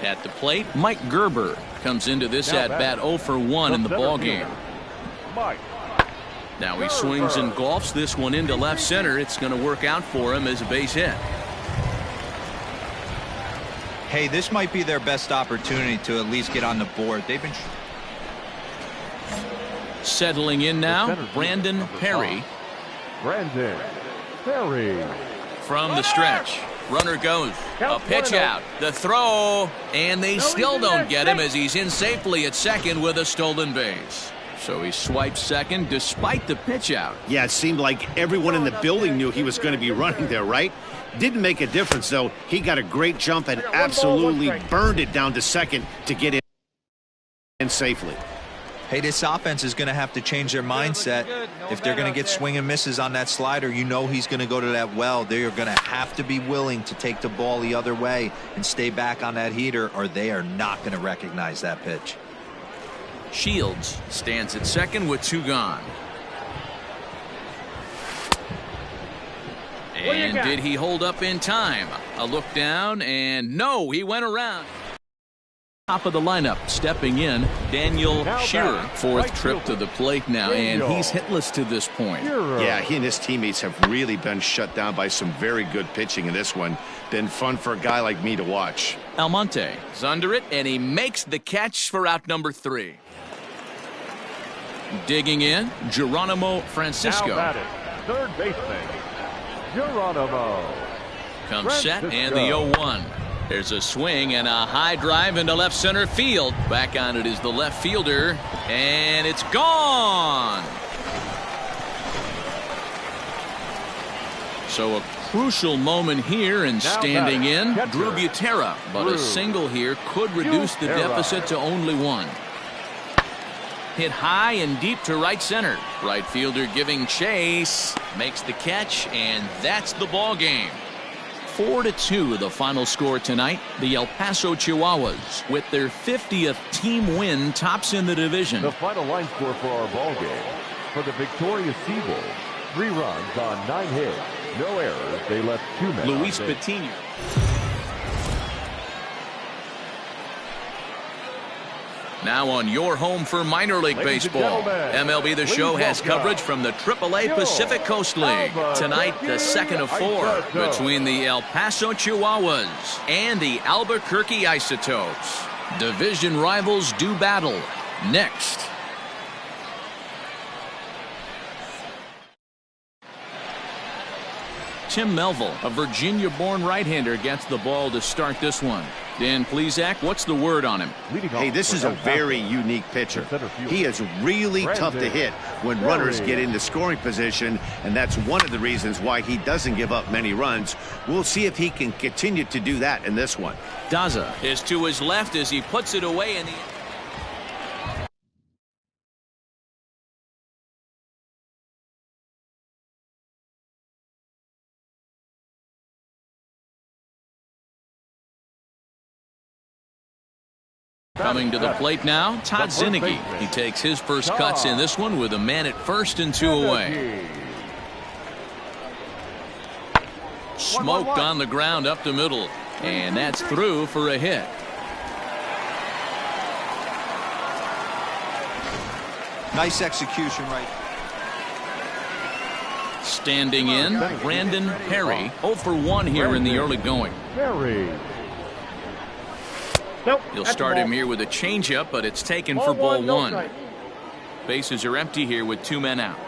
At the plate, Mike Gerber comes into this at-bat 0 for 1 in the ball game. Now he swings and golfs this one into left center. It's going to work out for him as a base hit. Hey, this might be their best opportunity to at least get on the board. They've been settling in now, Brandon Perry. Brandon Perry. From the stretch. Runner goes. A pitch out. The throw. And they still don't get him as he's in safely at second with a stolen base. So he swipes second despite the pitch out. Yeah, it seemed like everyone in the building knew he was going to be running there, right? Didn't make a difference, though. He got a great jump and absolutely burned it down to second to get in safely. Hey, this offense is going to have to change their mindset. If they're going to get swing and misses on that slider, you know he's going to go to that well. They are going to have to be willing to take the ball the other way and stay back on that heater, or they are not going to recognize that pitch. Shields stands at second with 2 gone. And did he hold up in time? A look down, and no, he went around. Top of the lineup, stepping in, Daniel Shearer. 4th trip to the plate now, and he's hitless to this point. Yeah, he and his teammates have really been shut down by some very good pitching in this one. Been fun for a guy like me to watch. Almonte is under it, and he makes the catch for out number 3. Digging in, Geronimo Francisco. Now batting, third baseman, Geronimo. Comes set, and the 0-1. There's a swing and a high drive into left center field. Back on it is the left fielder, and it's gone. So a crucial moment here, and standing in, Drew Butera. But a single here could reduce the deficit to only 1. Hit high and deep to right center. Right fielder giving chase. Makes the catch, and that's the ball game. 4-2 the final score tonight. The El Paso Chihuahuas, with their 50th team win, tops in the division. The final line score for our ball game. For the victorious Seagulls, 3 runs on 9 hits. No errors. They left 2 men. Luis Patino. Now on your home for minor league baseball. MLB The Show has coverage from the AAA Pacific Coast League. Tonight, the second of 4 between the El Paso Chihuahuas and the Albuquerque Isotopes. Division rivals do battle. Next. Tim Melville, a Virginia-born right-hander, gets the ball to start this one. Dan Plesac, what's the word on him? Hey, this is a very unique pitcher. He is really tough to hit when runners get into scoring position, and that's one of the reasons why he doesn't give up many runs. We'll see if he can continue to do that in this one. Daza is to his left as he puts it away in the... Coming to the plate now, Todd Zinnigy. He takes his first cuts in this one with a man at first and 2 away. Smoked on the ground up the middle, and that's through for a hit. Nice execution right. Standing in, Brandon Perry, 0 for 1 here in the early going. He'll start him here with a changeup, but it's taken for ball 1. Bases are empty here with 2 men out.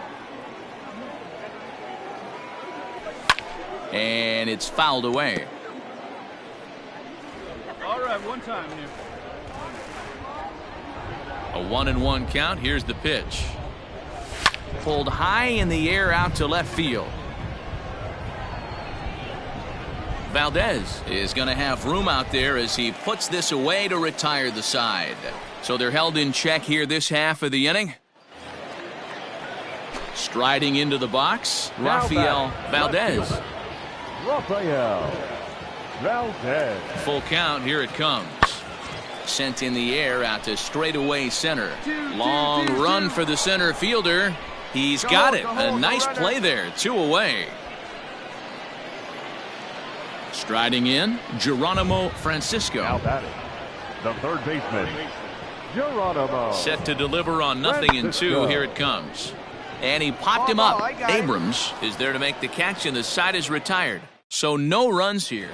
And it's fouled away. All right, one time here. A 1-1 count. Here's the pitch. Pulled high in the air out to left field. Valdez is going to have room out there as he puts this away to retire the side. So they're held in check here this half of the inning. Striding into the box, Rafael Valdez. Full count, here it comes. Sent in the air out to straightaway center. Long run for the center fielder. He's got it. A nice play there. 2 away. Striding in, Geronimo Francisco. Now batting, the third baseman, Geronimo. Set to deliver on 0-2. Here it comes. And he popped him up. Abrams is there to make the catch, and the side is retired. So no runs here.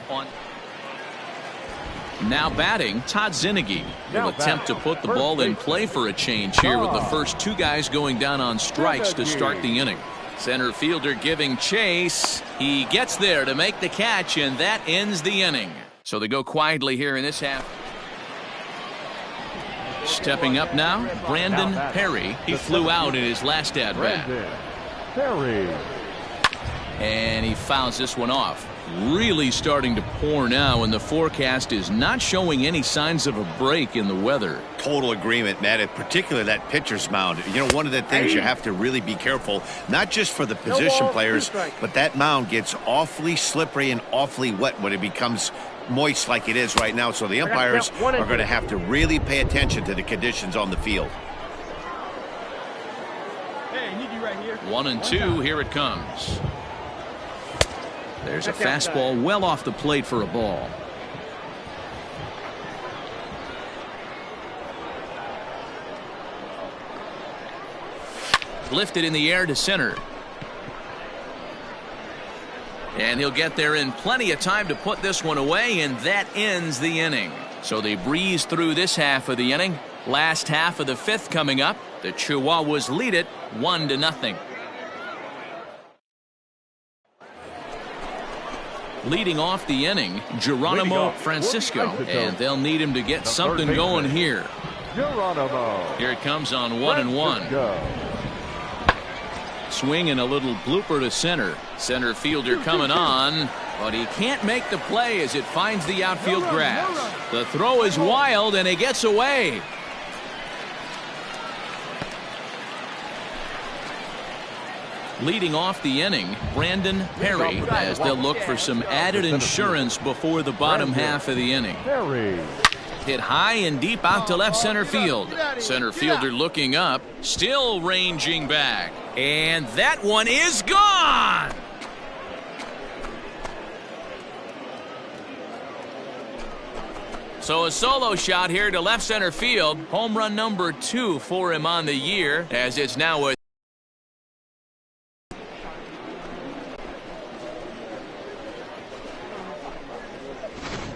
Now batting, Todd Zinnigy will attempt to put the ball in play for a change here with the first 2 guys going down on strikes to start the inning. Center fielder giving chase. He gets there to make the catch, and that ends the inning. So they go quietly here in this half. Stepping up now, Brandon Perry. He flew out in his last at-bat. And he fouls this one off. Really starting to pour now, and the forecast is not showing any signs of a break in the weather. Total agreement, Matt. In particular, that pitcher's mound. You know, one of the things you have to really be careful, not just for the position players, but that mound gets awfully slippery and awfully wet when it becomes moist like it is right now. So the umpires are going to have to really pay attention to the conditions on the field. Hey, need you right here. 1-2, here it comes. There's a fastball well off the plate for a ball. Lifted in the air to center. And he'll get there in plenty of time to put this one away, and that ends the inning. So they breeze through this half of the inning. Last half of the 5th coming up. The Chihuahuas lead it 1-0. Leading off the inning, Geronimo Francisco, and they'll need him to get something going here. Here it comes on 1-1. Swing and a little blooper to center. Center fielder coming on, but he can't make the play as it finds the outfield grass. The throw is wild, and he gets away. Leading off the inning, Brandon Perry, as they'll look for some added insurance before the bottom half of the inning. Hit high and deep out to left center field. Center fielder looking up, still ranging back. And that one is gone! So a solo shot here to left center field. Home run number 2 for him on the year, as it's now a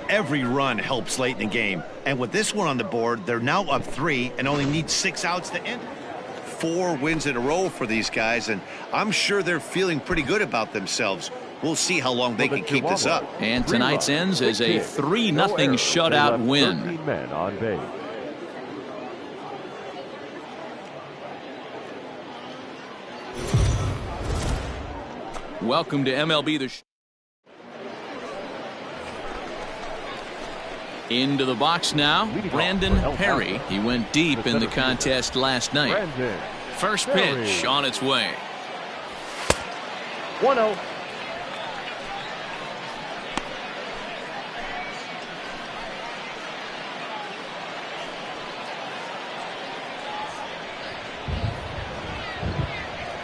Every run helps late in the game. And with this one on the board, they're now up 3 and only need 6 outs to end. 4 wins in a row for these guys, and I'm sure they're feeling pretty good about themselves. We'll see how long they can keep this up. And tonight's ends as a 3-0 shutout win. 13 men on base. Welcome to MLB Into the box now, Brandon Perry. He went deep in the contest last night. First pitch on its way. 1-0.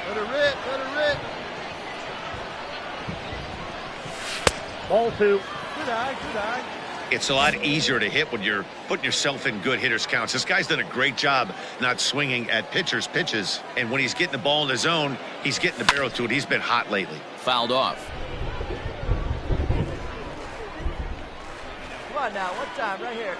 Let her rip, let her rip. Ball 2. Good eye, good eye. It's a lot easier to hit when you're putting yourself in good hitters' counts. This guy's done a great job not swinging at pitchers' pitches. And when he's getting the ball in his zone, he's getting the barrel to it. He's been hot lately. Fouled off. Come on now, one time, right here.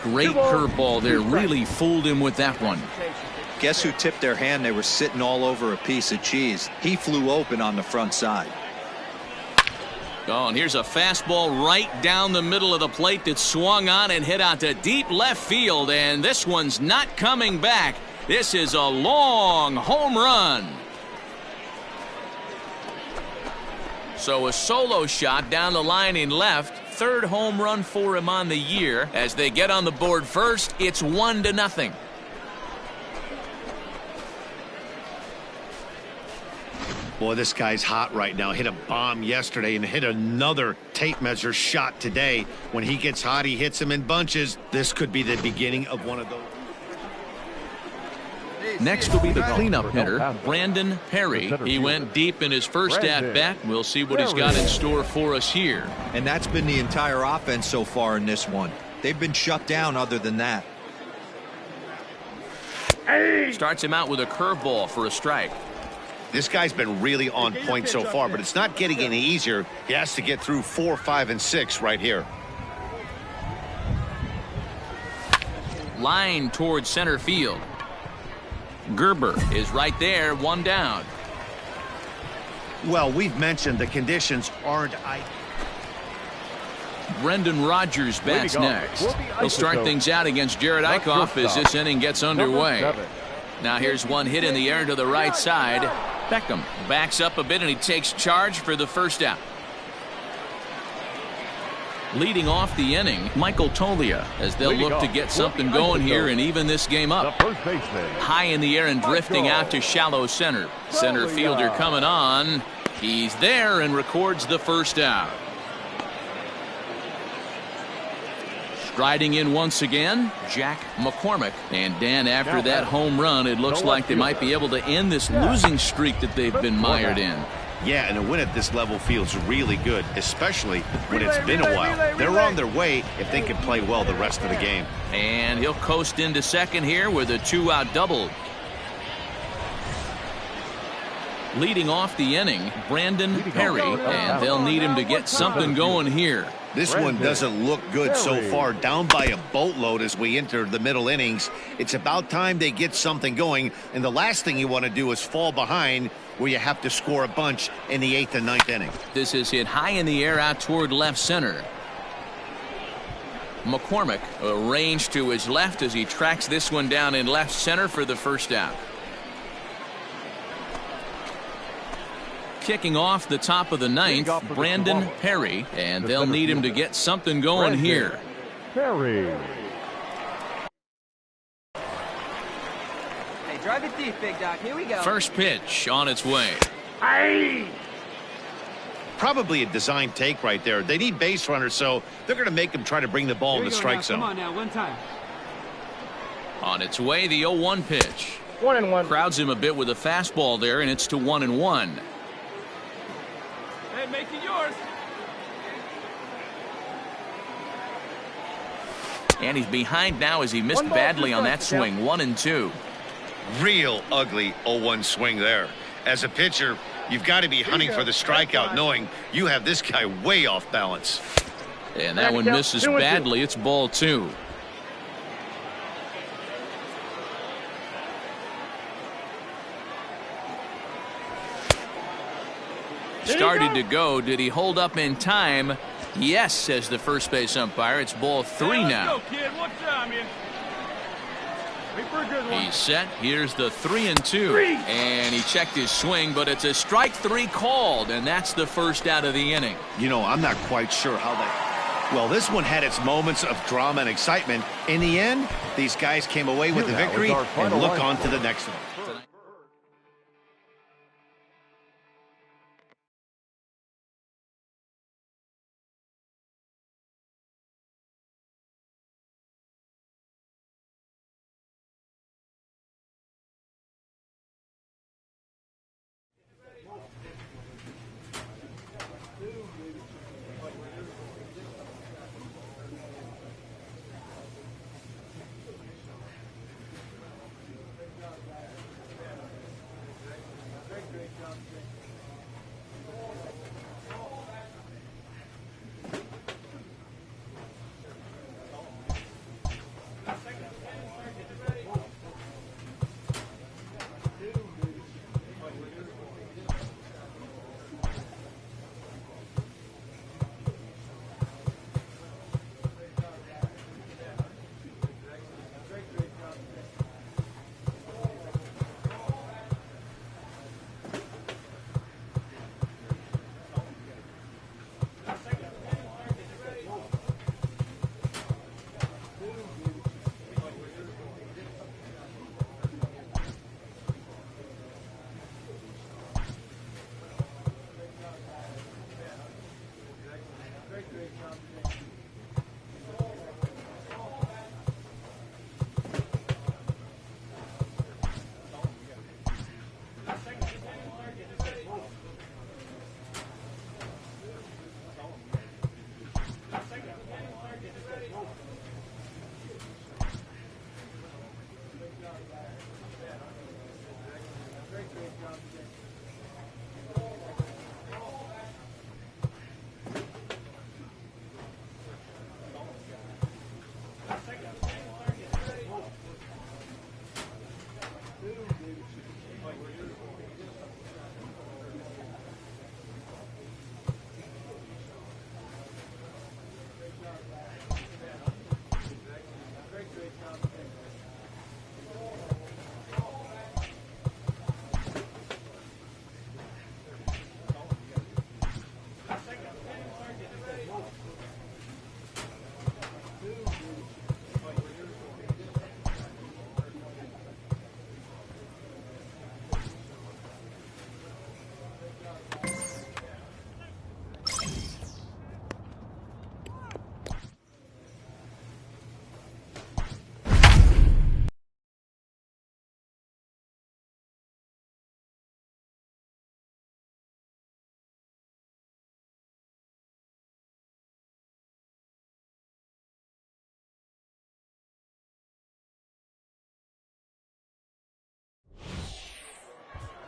Great curveball there. Really fooled him with that one. Guess who tipped their hand? They were sitting all over a piece of cheese. He flew open on the front side. Oh, and here's a fastball right down the middle of the plate that swung on and hit out to deep left field, and this one's not coming back. This is a long home run. So a solo shot down the line in left. Third home run for him on the year. As they get on the board first, it's 1-0. Boy, this guy's hot right now. Hit a bomb yesterday and hit another tape measure shot today. When he gets hot, he hits them in bunches. This could be the beginning of one of those. Next will be the cleanup hitter, Brandon Perry. He went deep in his first at-bat. We'll see what he's got in store for us here. And that's been the entire offense so far in this one. They've been shut down other than that. Starts him out with a curveball for a strike. This guy's been really on point so far, but it's not getting any easier. He has to get through 4, 5, and 6 right here. Line towards center field. Gerber is right there, one down. Well, we've mentioned the conditions aren't ideal. Brendan Rodgers bats next. He'll start things out against Jared Eichhoff as this inning gets underway. Now here's one hit in the air to the right side. Beckham backs up a bit and he takes charge for the first out. Leading off the inning, Michael Tolia, as they'll look to get something going here and even this game up. High in the air and drifting out to shallow center. Center fielder coming on. He's there and records the first out. Striding in once again, Jack McCormick. And Dan, after that home run, it looks like they might be able to end this losing streak that they've been mired in. Yeah, and a win at this level feels really good, especially when it's been a while. They're on their way if they can play well the rest of the game. And he'll coast into second here with a 2-out double. Leading off the inning, Brandon Perry, and they'll need him to get something going here. This one doesn't look good so far. Down by a boatload as we enter the middle innings. It's about time they get something going, and the last thing you want to do is fall behind where you have to score a bunch in the 8th and 9th inning. This is hit high in the air out toward left center. McCormick arranged to his left as he tracks this one down in left center for the first out. Kicking off the top of the 9th, Brandon Perry, and they'll need him to get something going here. Perry. Hey, drive it deep, big dog. Here we go. First pitch on its way. Probably a design take right there. They need base runners, so they're going to make them try to bring the ball in the strike zone. Come on now, one time. On its way, the 0-1 pitch. 1-1. Crowds him a bit with a fastball there, and it's to 1-1. Hey, make it yours. And he's behind now as he missed badly on that swing. 1-2. Real ugly 0-1 swing there. As a pitcher, you've got to be hunting for the strikeout, knowing you have this guy way off balance. And that one misses badly. It's ball 2. started to go. Did he hold up in time? Yes, says the first base umpire. It's ball 3 now. Let's go, kid. What's time here? Wait for a good one. He's set. Here's the 3-2. And he checked his swing, but it's a strike 3 called, and that's the first out of the inning. You know, I'm not quite sure how that... Well, this one had its moments of drama and excitement. In the end, these guys came away with the victory and look on to the next one.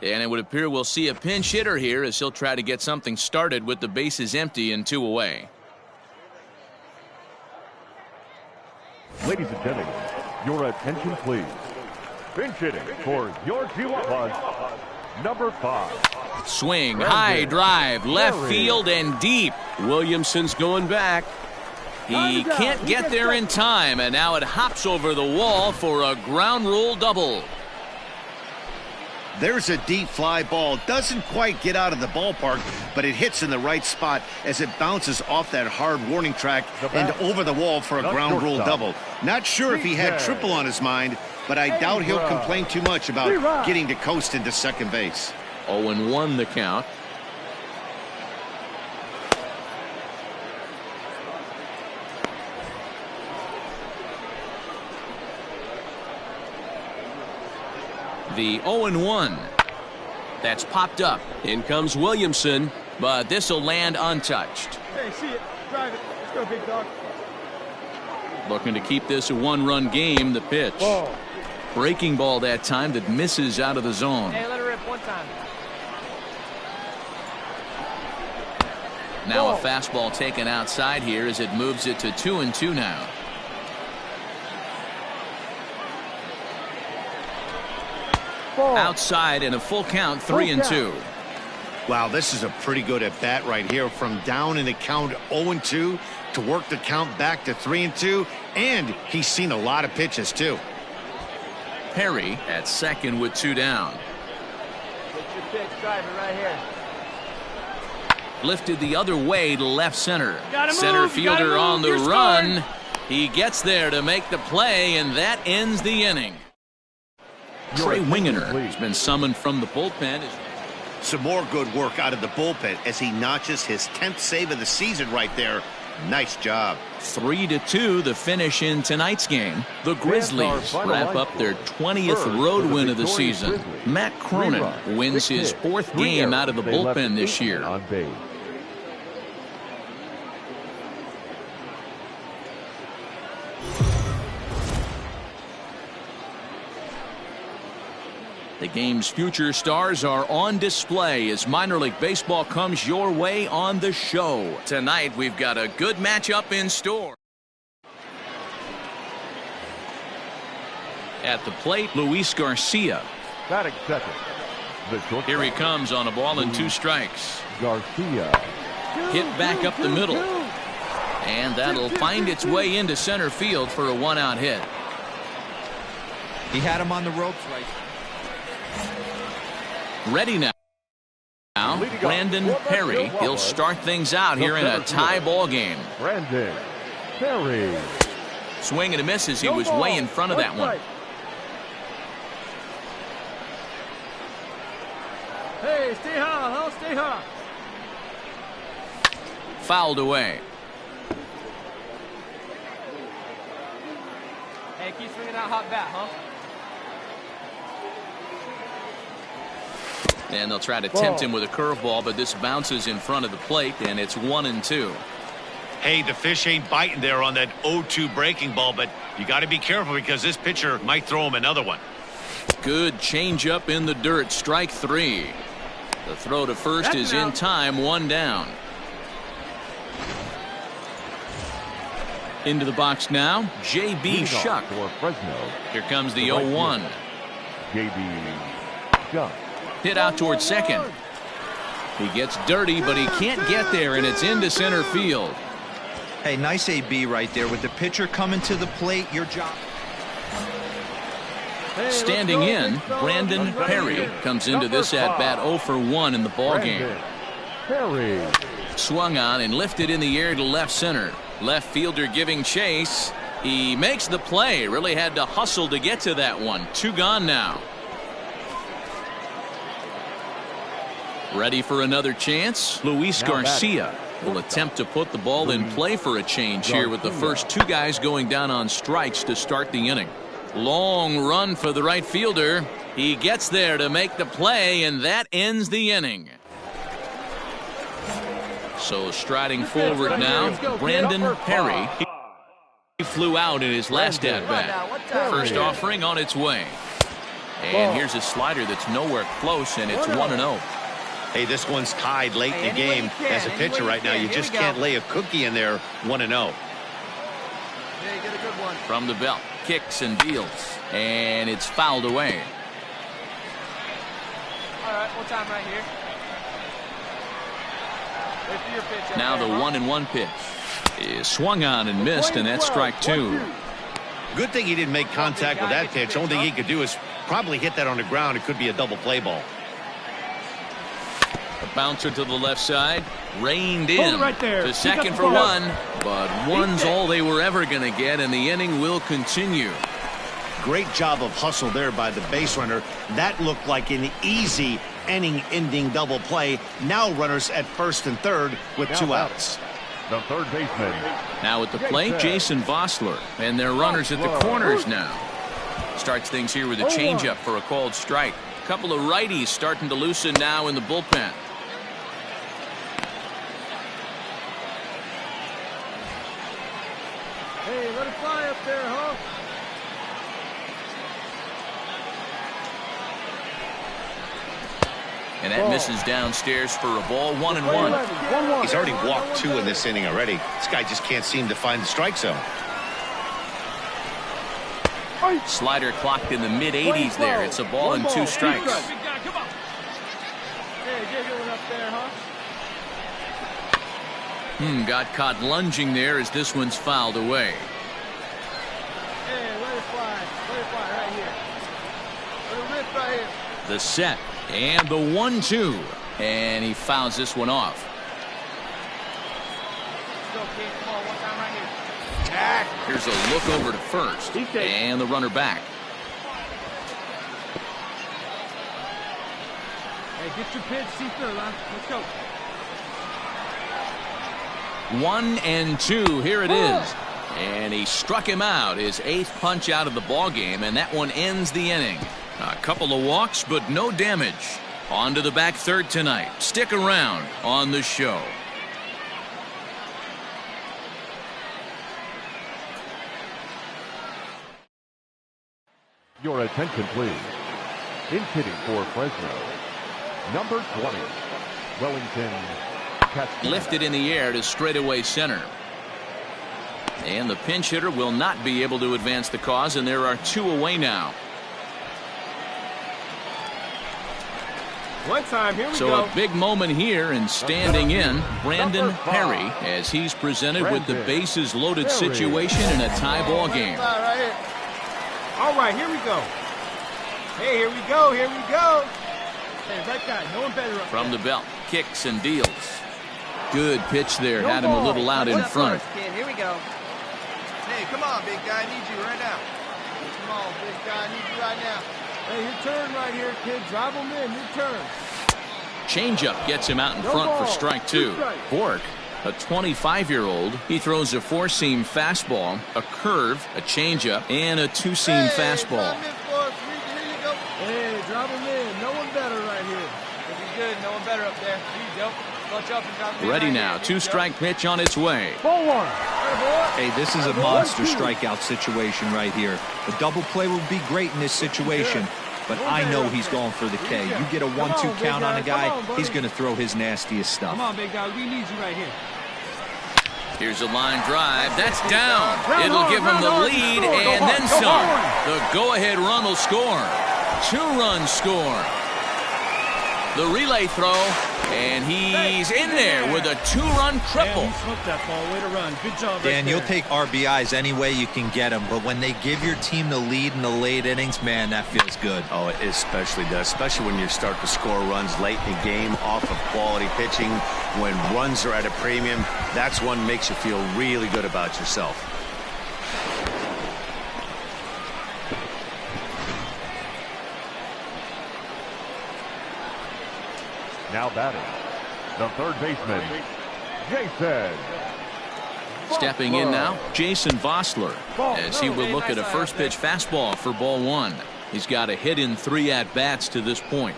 And it would appear we'll see a pinch hitter here as he'll try to get something started with the bases empty and 2 away. Ladies and gentlemen, your attention please. Pinch hitting for your Chihuahuas, number 5. Swing, high drive, left field and deep. Williamson's going back. He can't get there in time, and now it hops over the wall for a ground rule double. There's a deep fly ball. Doesn't quite get out of the ballpark, but it hits in the right spot as it bounces off that hard warning track and over the wall for a ground rule double. Not sure if he had triple on his mind, but I doubt he'll complain too much about getting to coast into second base. 0-1 the count. The 0-1. That's popped up. In comes Williamson. But this will land untouched. Hey, see it. Drive it. Let's go, big dog. Looking to keep this a 1-run game. The pitch. Ball. Breaking ball that time that misses out of the zone. Hey, let her rip one time. Now a fastball taken outside here as it moves it to 2-2 now. Outside in a full count, 3-2. Wow, this is a pretty good at bat right here. From down in the count 0-2 to work the count back to 3-2, and he's seen a lot of pitches too. Perry at second with 2 down. Get your pitch, driver, right here. Lifted the other way to left center. Gotta Center move, you gotta fielder move, on the you're run. scoring. He gets there to make the play, and that ends the inning. Trey Wingener has been summoned from the bullpen. Some more good work out of the bullpen as he notches his 10th save of the season right there. Nice job. 3-2 the finish in tonight's game. The Grizzlies wrap up their 20th road win of the season. Matt Cronin wins his 4th game out of the bullpen this year. On base. The game's future stars are on display as minor league baseball comes your way on the show. Tonight we've got a good matchup in store. At the plate, Luis Garcia. Batting second. Here he comes on a ball and 2 strikes. Garcia. Hit back up the middle. And that'll find its way into center field for a 1-out hit. He had him on the ropes right. Ready now. Brandon Perry. He'll start things out here in a tie ball game. Brandon Perry. Swing and a miss as he was way in front of that one. Hey, stay high, huh? Stay high. Fouled away. Hey, keep swinging that hot bat, huh? And they'll try to tempt him with a curveball, but this bounces in front of the plate, and it's 1-2. Hey, the fish ain't biting there on that 0-2 breaking ball, but you got to be careful because this pitcher might throw him another one. Good changeup in the dirt. Strike 3. The throw to first is in time. 1 down. Into the box now, J.B. Shuck. Here comes the 0-1. J.B. Shuck. Hit out towards second. He gets dirty, but he can't get there, and it's into center field. Hey, nice AB right there with the pitcher coming to the plate. Your job. Standing in, Brandon Perry comes into this at bat 0 for 1 in the ball game. Perry. Swung on and lifted in the air to left center. Left fielder giving chase. He makes the play. Really had to hustle to get to that one. 2 gone now. Ready for another chance? Luis Garcia will attempt to put the ball in play for a change here with the first 2 guys going down on strikes to start the inning. Long run for the right fielder. He gets there to make the play, and that ends the inning. So striding forward now, Brandon Perry. He flew out in his last at-bat. First offering on its way. And here's a slider that's nowhere close, and it's 1-0. Hey, this one's tied late in the game. As a pitcher right now, you just can't lay a cookie in there. 1-0. Yeah, you get a good one. From the belt, kicks and deals, and it's fouled away. All right, one time right here. Wait for your pitch. Now the 1-1 pitch is swung on and missed, and that's strike 2. Good thing he didn't make contact with that pitch. Only thing he could do is probably hit that on the ground. It could be a double play ball. A bouncer to the left side, reined in right there. to second for 1, but one's all they were ever going to get, and the inning will continue. Great job of hustle there by the base runner. That looked like an easy inning-ending double play. Now runners at first and third with 2 outs. The third baseman. Now at the plate, Jason Vossler, and their runners at the corners now. Starts things here with a changeup for a called strike. A couple of righties starting to loosen now in the bullpen. Hey, let it fly up there, huh? And that misses downstairs for a ball. 1-1. He's already walked 2 in this inning already. This guy just can't seem to find the strike zone. Slider clocked in the mid-80s there. It's a ball and 2 strikes. Hey, Hey, giggling up there, huh? Got caught lunging there as this one's fouled away. Hey, let it fly. Let it fly right here. Let it rip right here. The set and the 1-2. And he fouls this one off. Let's go, kid. Come on, one time right here. Here's a look over to first. And the runner back. Hey, get your pitch, see through, huh? Let's go. 1-2. Here it is. And he struck him out, his 8th punch out of the ball game, and that one ends the inning. A couple of walks, but no damage. On to the back third tonight. Stick around on the show. Your attention, please. In hitting for Fresno, number 20, Wellington Castillo. Lifted in the air to straightaway center. And the pinch hitter will not be able to advance the cause, and there are 2 away now. One time, here we so go. A big moment here, and standing in, Brandon Perry, as he's presented with the bases loaded situation in a tie ball game. All right, here we go. Hey, here we go, here we go. Hey, right guy, no one better up From there. the belt, kicks and deals. Good pitch there, had him a little out in front. Kid, here we go. Hey, come on, big guy, I need you right now. Come on, big guy, I need you right now. Hey, your turn right here, kid. Drive him in, your turn. Changeup gets him out in front for strike 2. Bork, a 25-year-old, he throws a 4-seam fastball, a curve, a changeup, and a 2-seam fastball. Hey, drive him in. No one better right here. Looking good, no one better up there. Here you go. Clutch up and drive him in. Ready now, 2-strike pitch on its way. Ball one. Hey, this is a monster strikeout situation right here. A double play would be great in this situation, but I know he's going for the K. You get a 1-2 count on a guy, he's going to throw his nastiest stuff. Come on, big guy. We need you right here. Here's a line drive. That's down. It'll give him the lead and then some. The go-ahead run will score. 2-run score. The relay throw, and he's in there with a 2-run triple. Man, he smoked that ball. Way to run. Good job. Dan, right you'll there. take RBIs any way you can get them, but when they give your team the lead in the late innings, man, that feels good. Oh, it especially does, especially when you start to score runs late in the game off of quality pitching. When runs are at a premium, that's one makes you feel really good about yourself. Now batting, the third baseman, Jason. Stepping in now, Jason Vossler, as he will look at a first pitch fastball for ball 1. He's got a hit in 3 at-bats to this point.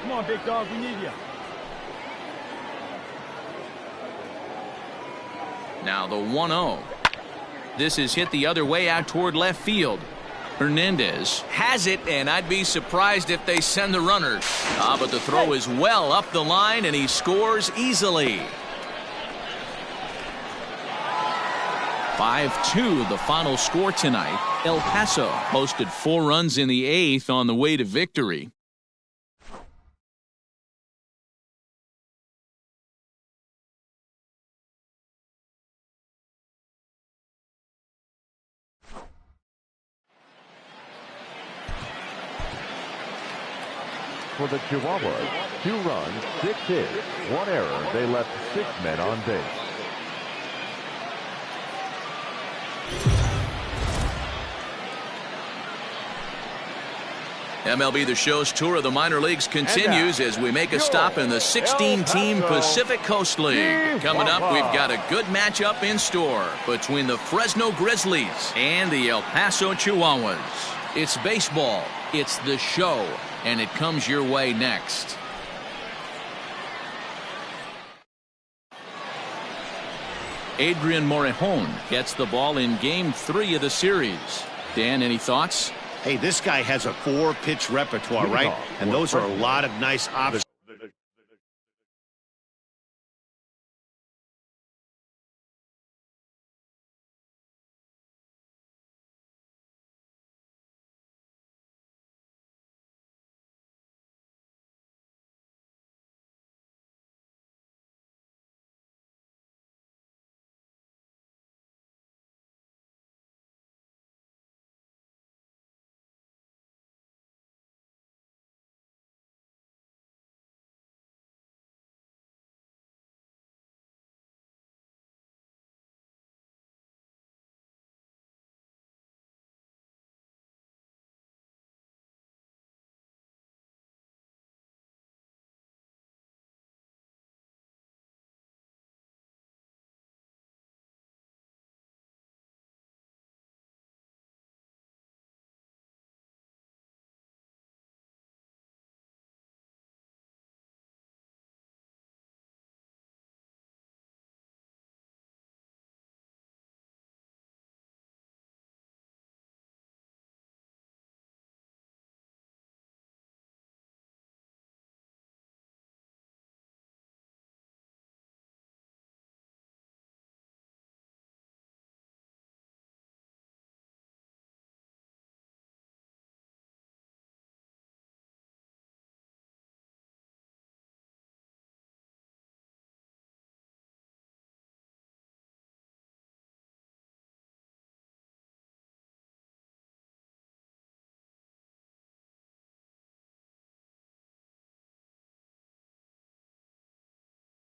Come on, big dog. We need you. Now the 1-0. This is hit the other way out toward left field. Hernandez has it, and I'd be surprised if they send the runner. But the throw is well up the line, and he scores easily. 5-2 the final score tonight. El Paso posted 4 runs in the 8th on the way to victory. For the Chihuahuas, 2 runs, 6 hits, 1 error. They left 6 men on base. MLB The Show's tour of the minor leagues continues as we make a stop in the 16-team Pacific Coast League. Coming up, we've got a good matchup in store between the Fresno Grizzlies and the El Paso Chihuahuas. It's baseball, it's the show, and it comes your way next. Adrian Morejon gets the ball in Game 3 of the series. Dan, any thoughts? Hey, this guy has a 4-pitch repertoire, right? And those are a lot of nice options.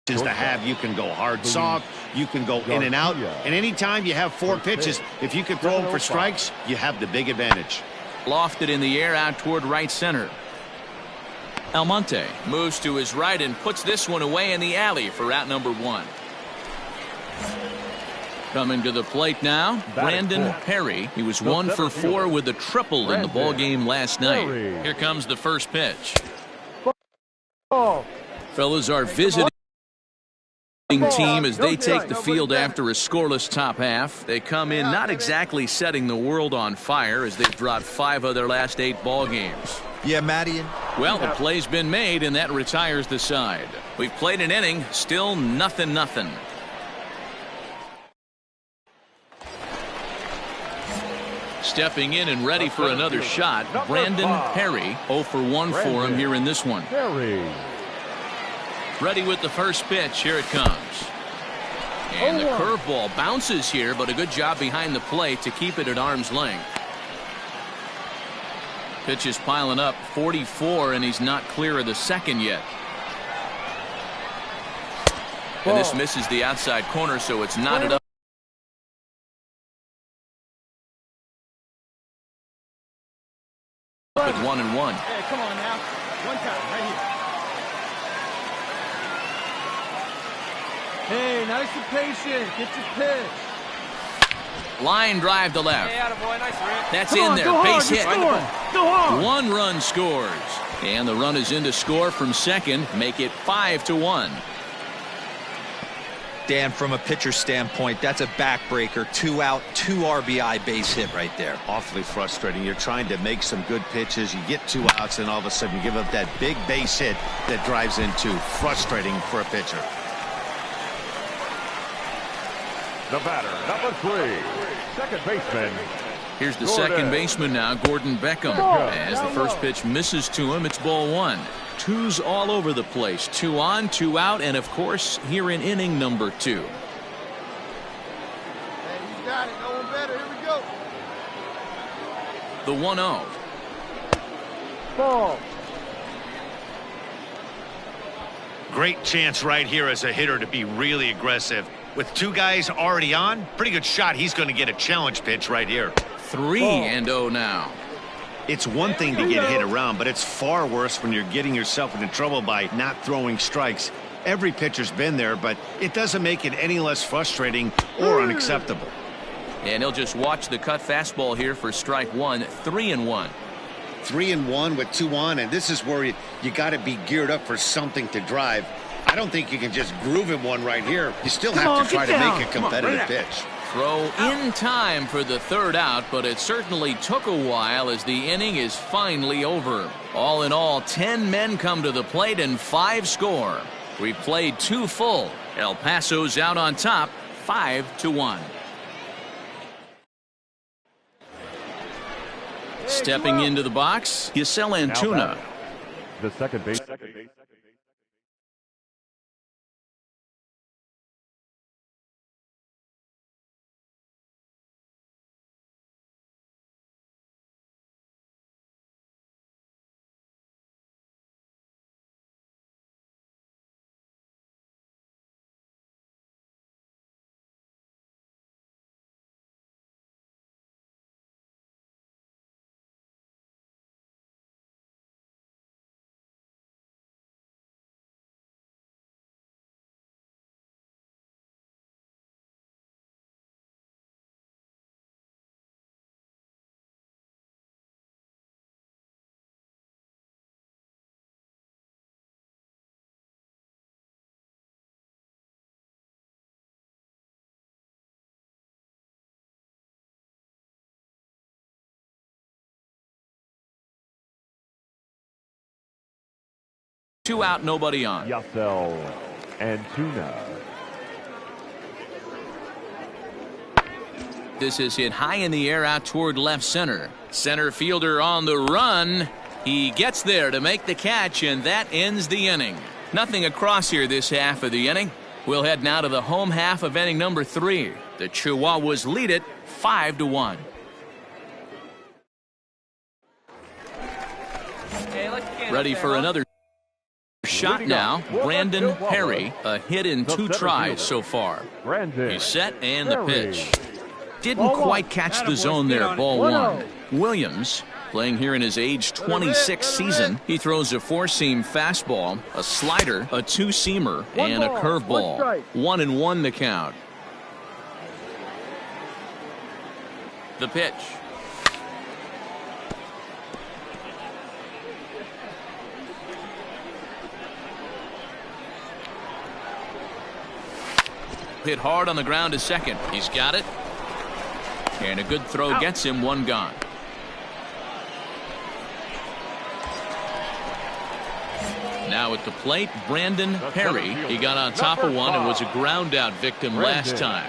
to have. You can go hard, soft, you can go in and out, and anytime you have 4 pitches, if you can throw them for strikes, you have the big advantage. Lofted in the air out toward right center. Almonte moves to his right and puts this one away in the alley for out number 1. Coming to the plate now, Brandon Perry. He was 1 for 4 with a triple in the ball game last night. Here comes the first pitch. Fellas, our visiting team as they take the field after a scoreless top half. They come in not exactly setting the world on fire as they've dropped 5 of their last 8 ball games. Yeah, Matty. Well, the play's been made, and that retires the side. We've played an inning, still nothing. Stepping in and ready for another shot, Brandon Perry. 0 for 1 for him here in this one. Ready with the first pitch. Here it comes. And the curveball bounces here, but a good job behind the plate to keep it at arm's length. Pitch is piling up, 44, and he's not clear of the second yet. And this misses the outside corner, so it's knotted up. At 1-1. Hey, come on now. One time, right here. Hey, nice and patient. Get your pitch. Line drive to left. Hey, attaboy, nice rip. That's in there. Base hit. Go on. 1 run scores. And the run is in to score from second. Make it 5-1. Dan, from a pitcher standpoint, that's a backbreaker. 2 out, 2 RBI base hit right there. Awfully frustrating. You're trying to make some good pitches. You get 2 outs, and all of a sudden you give up that big base hit that drives in 2. Frustrating for a pitcher. The batter, number 3, second baseman. Here's the second baseman now, Gordon Beckham. As the first pitch misses to him, it's ball 1. 2's all over the place. 2 on, 2 out, and of course, here in inning number 2. Hey, you got it. No one better. Here we go. The 1-0. Ball. Great chance right here as a hitter to be really aggressive. With 2 guys already on, pretty good shot. He's going to get a challenge pitch right here. 3-0 now. It's one thing to get hit around, but it's far worse when you're getting yourself into trouble by not throwing strikes. Every pitcher's been there, but it doesn't make it any less frustrating or unacceptable. And he'll just watch the cut fastball here for strike 1. 3-1. 3-1 with 2 on, and this is where you got to be geared up for something to drive. I don't think you can just groove him one right here. You still have to try to make a competitive pitch. Throw in time for the 3rd out, but it certainly took a while as the inning is finally over. All in all, 10 men come to the plate and 5 score. We played 2 full. El Paso's out on top, 5-1. Stepping into the box, Yasel Antuna. The second base. Two out, nobody on. Yasel Antuna. This is hit high in the air out toward left center. Center fielder on the run. He gets there to make the catch, and that ends the inning. Nothing across here this half of the inning. We'll head now to the home half of inning number 3. The Chihuahuas lead it 5-1. Ready for another shot now, Brandon Perry, a hit in 2 tries so far. He's set and the pitch. Didn't quite catch the zone there, ball 1. Williams, playing here in his age 26 season, he throws a 4-seam fastball, a slider, a 2-seamer, and a curveball. 1-1 the count. The pitch. Hit hard on the ground to second. He's got it. And a good throw gets him 1 gone. Now at the plate, Brandon Perry. He got on top of one and was a ground out victim last time.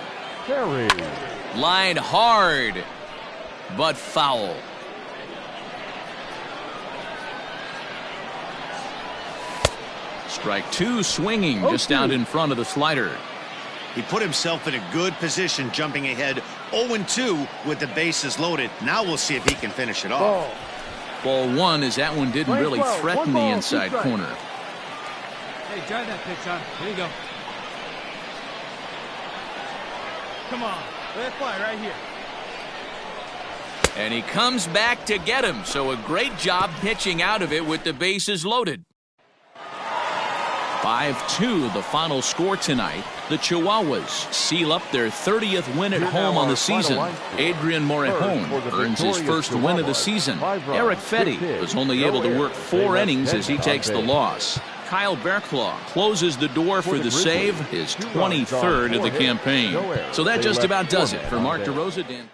Line hard, but foul. Strike 2 swinging just out in front of the slider. He put himself in a good position jumping ahead 0-2 with the bases loaded. Now we'll see if he can finish it off. Ball 1 as that one didn't really threaten the inside corner. Hey, drive that pitch, huh? Here you go. Come on. Let it fly right here. And he comes back to get him. So a great job pitching out of it with the bases loaded. 5-2 the final score tonight. The Chihuahuas seal up their 30th win at home on the season. Adrian Morejon earns his first win of the season. Eric Fetty was only able to work 4 innings as he takes the loss. Kyle Bearclaw closes the door for the save, his 23rd of the campaign. So that just about does it. For Mark DeRosa, Dan.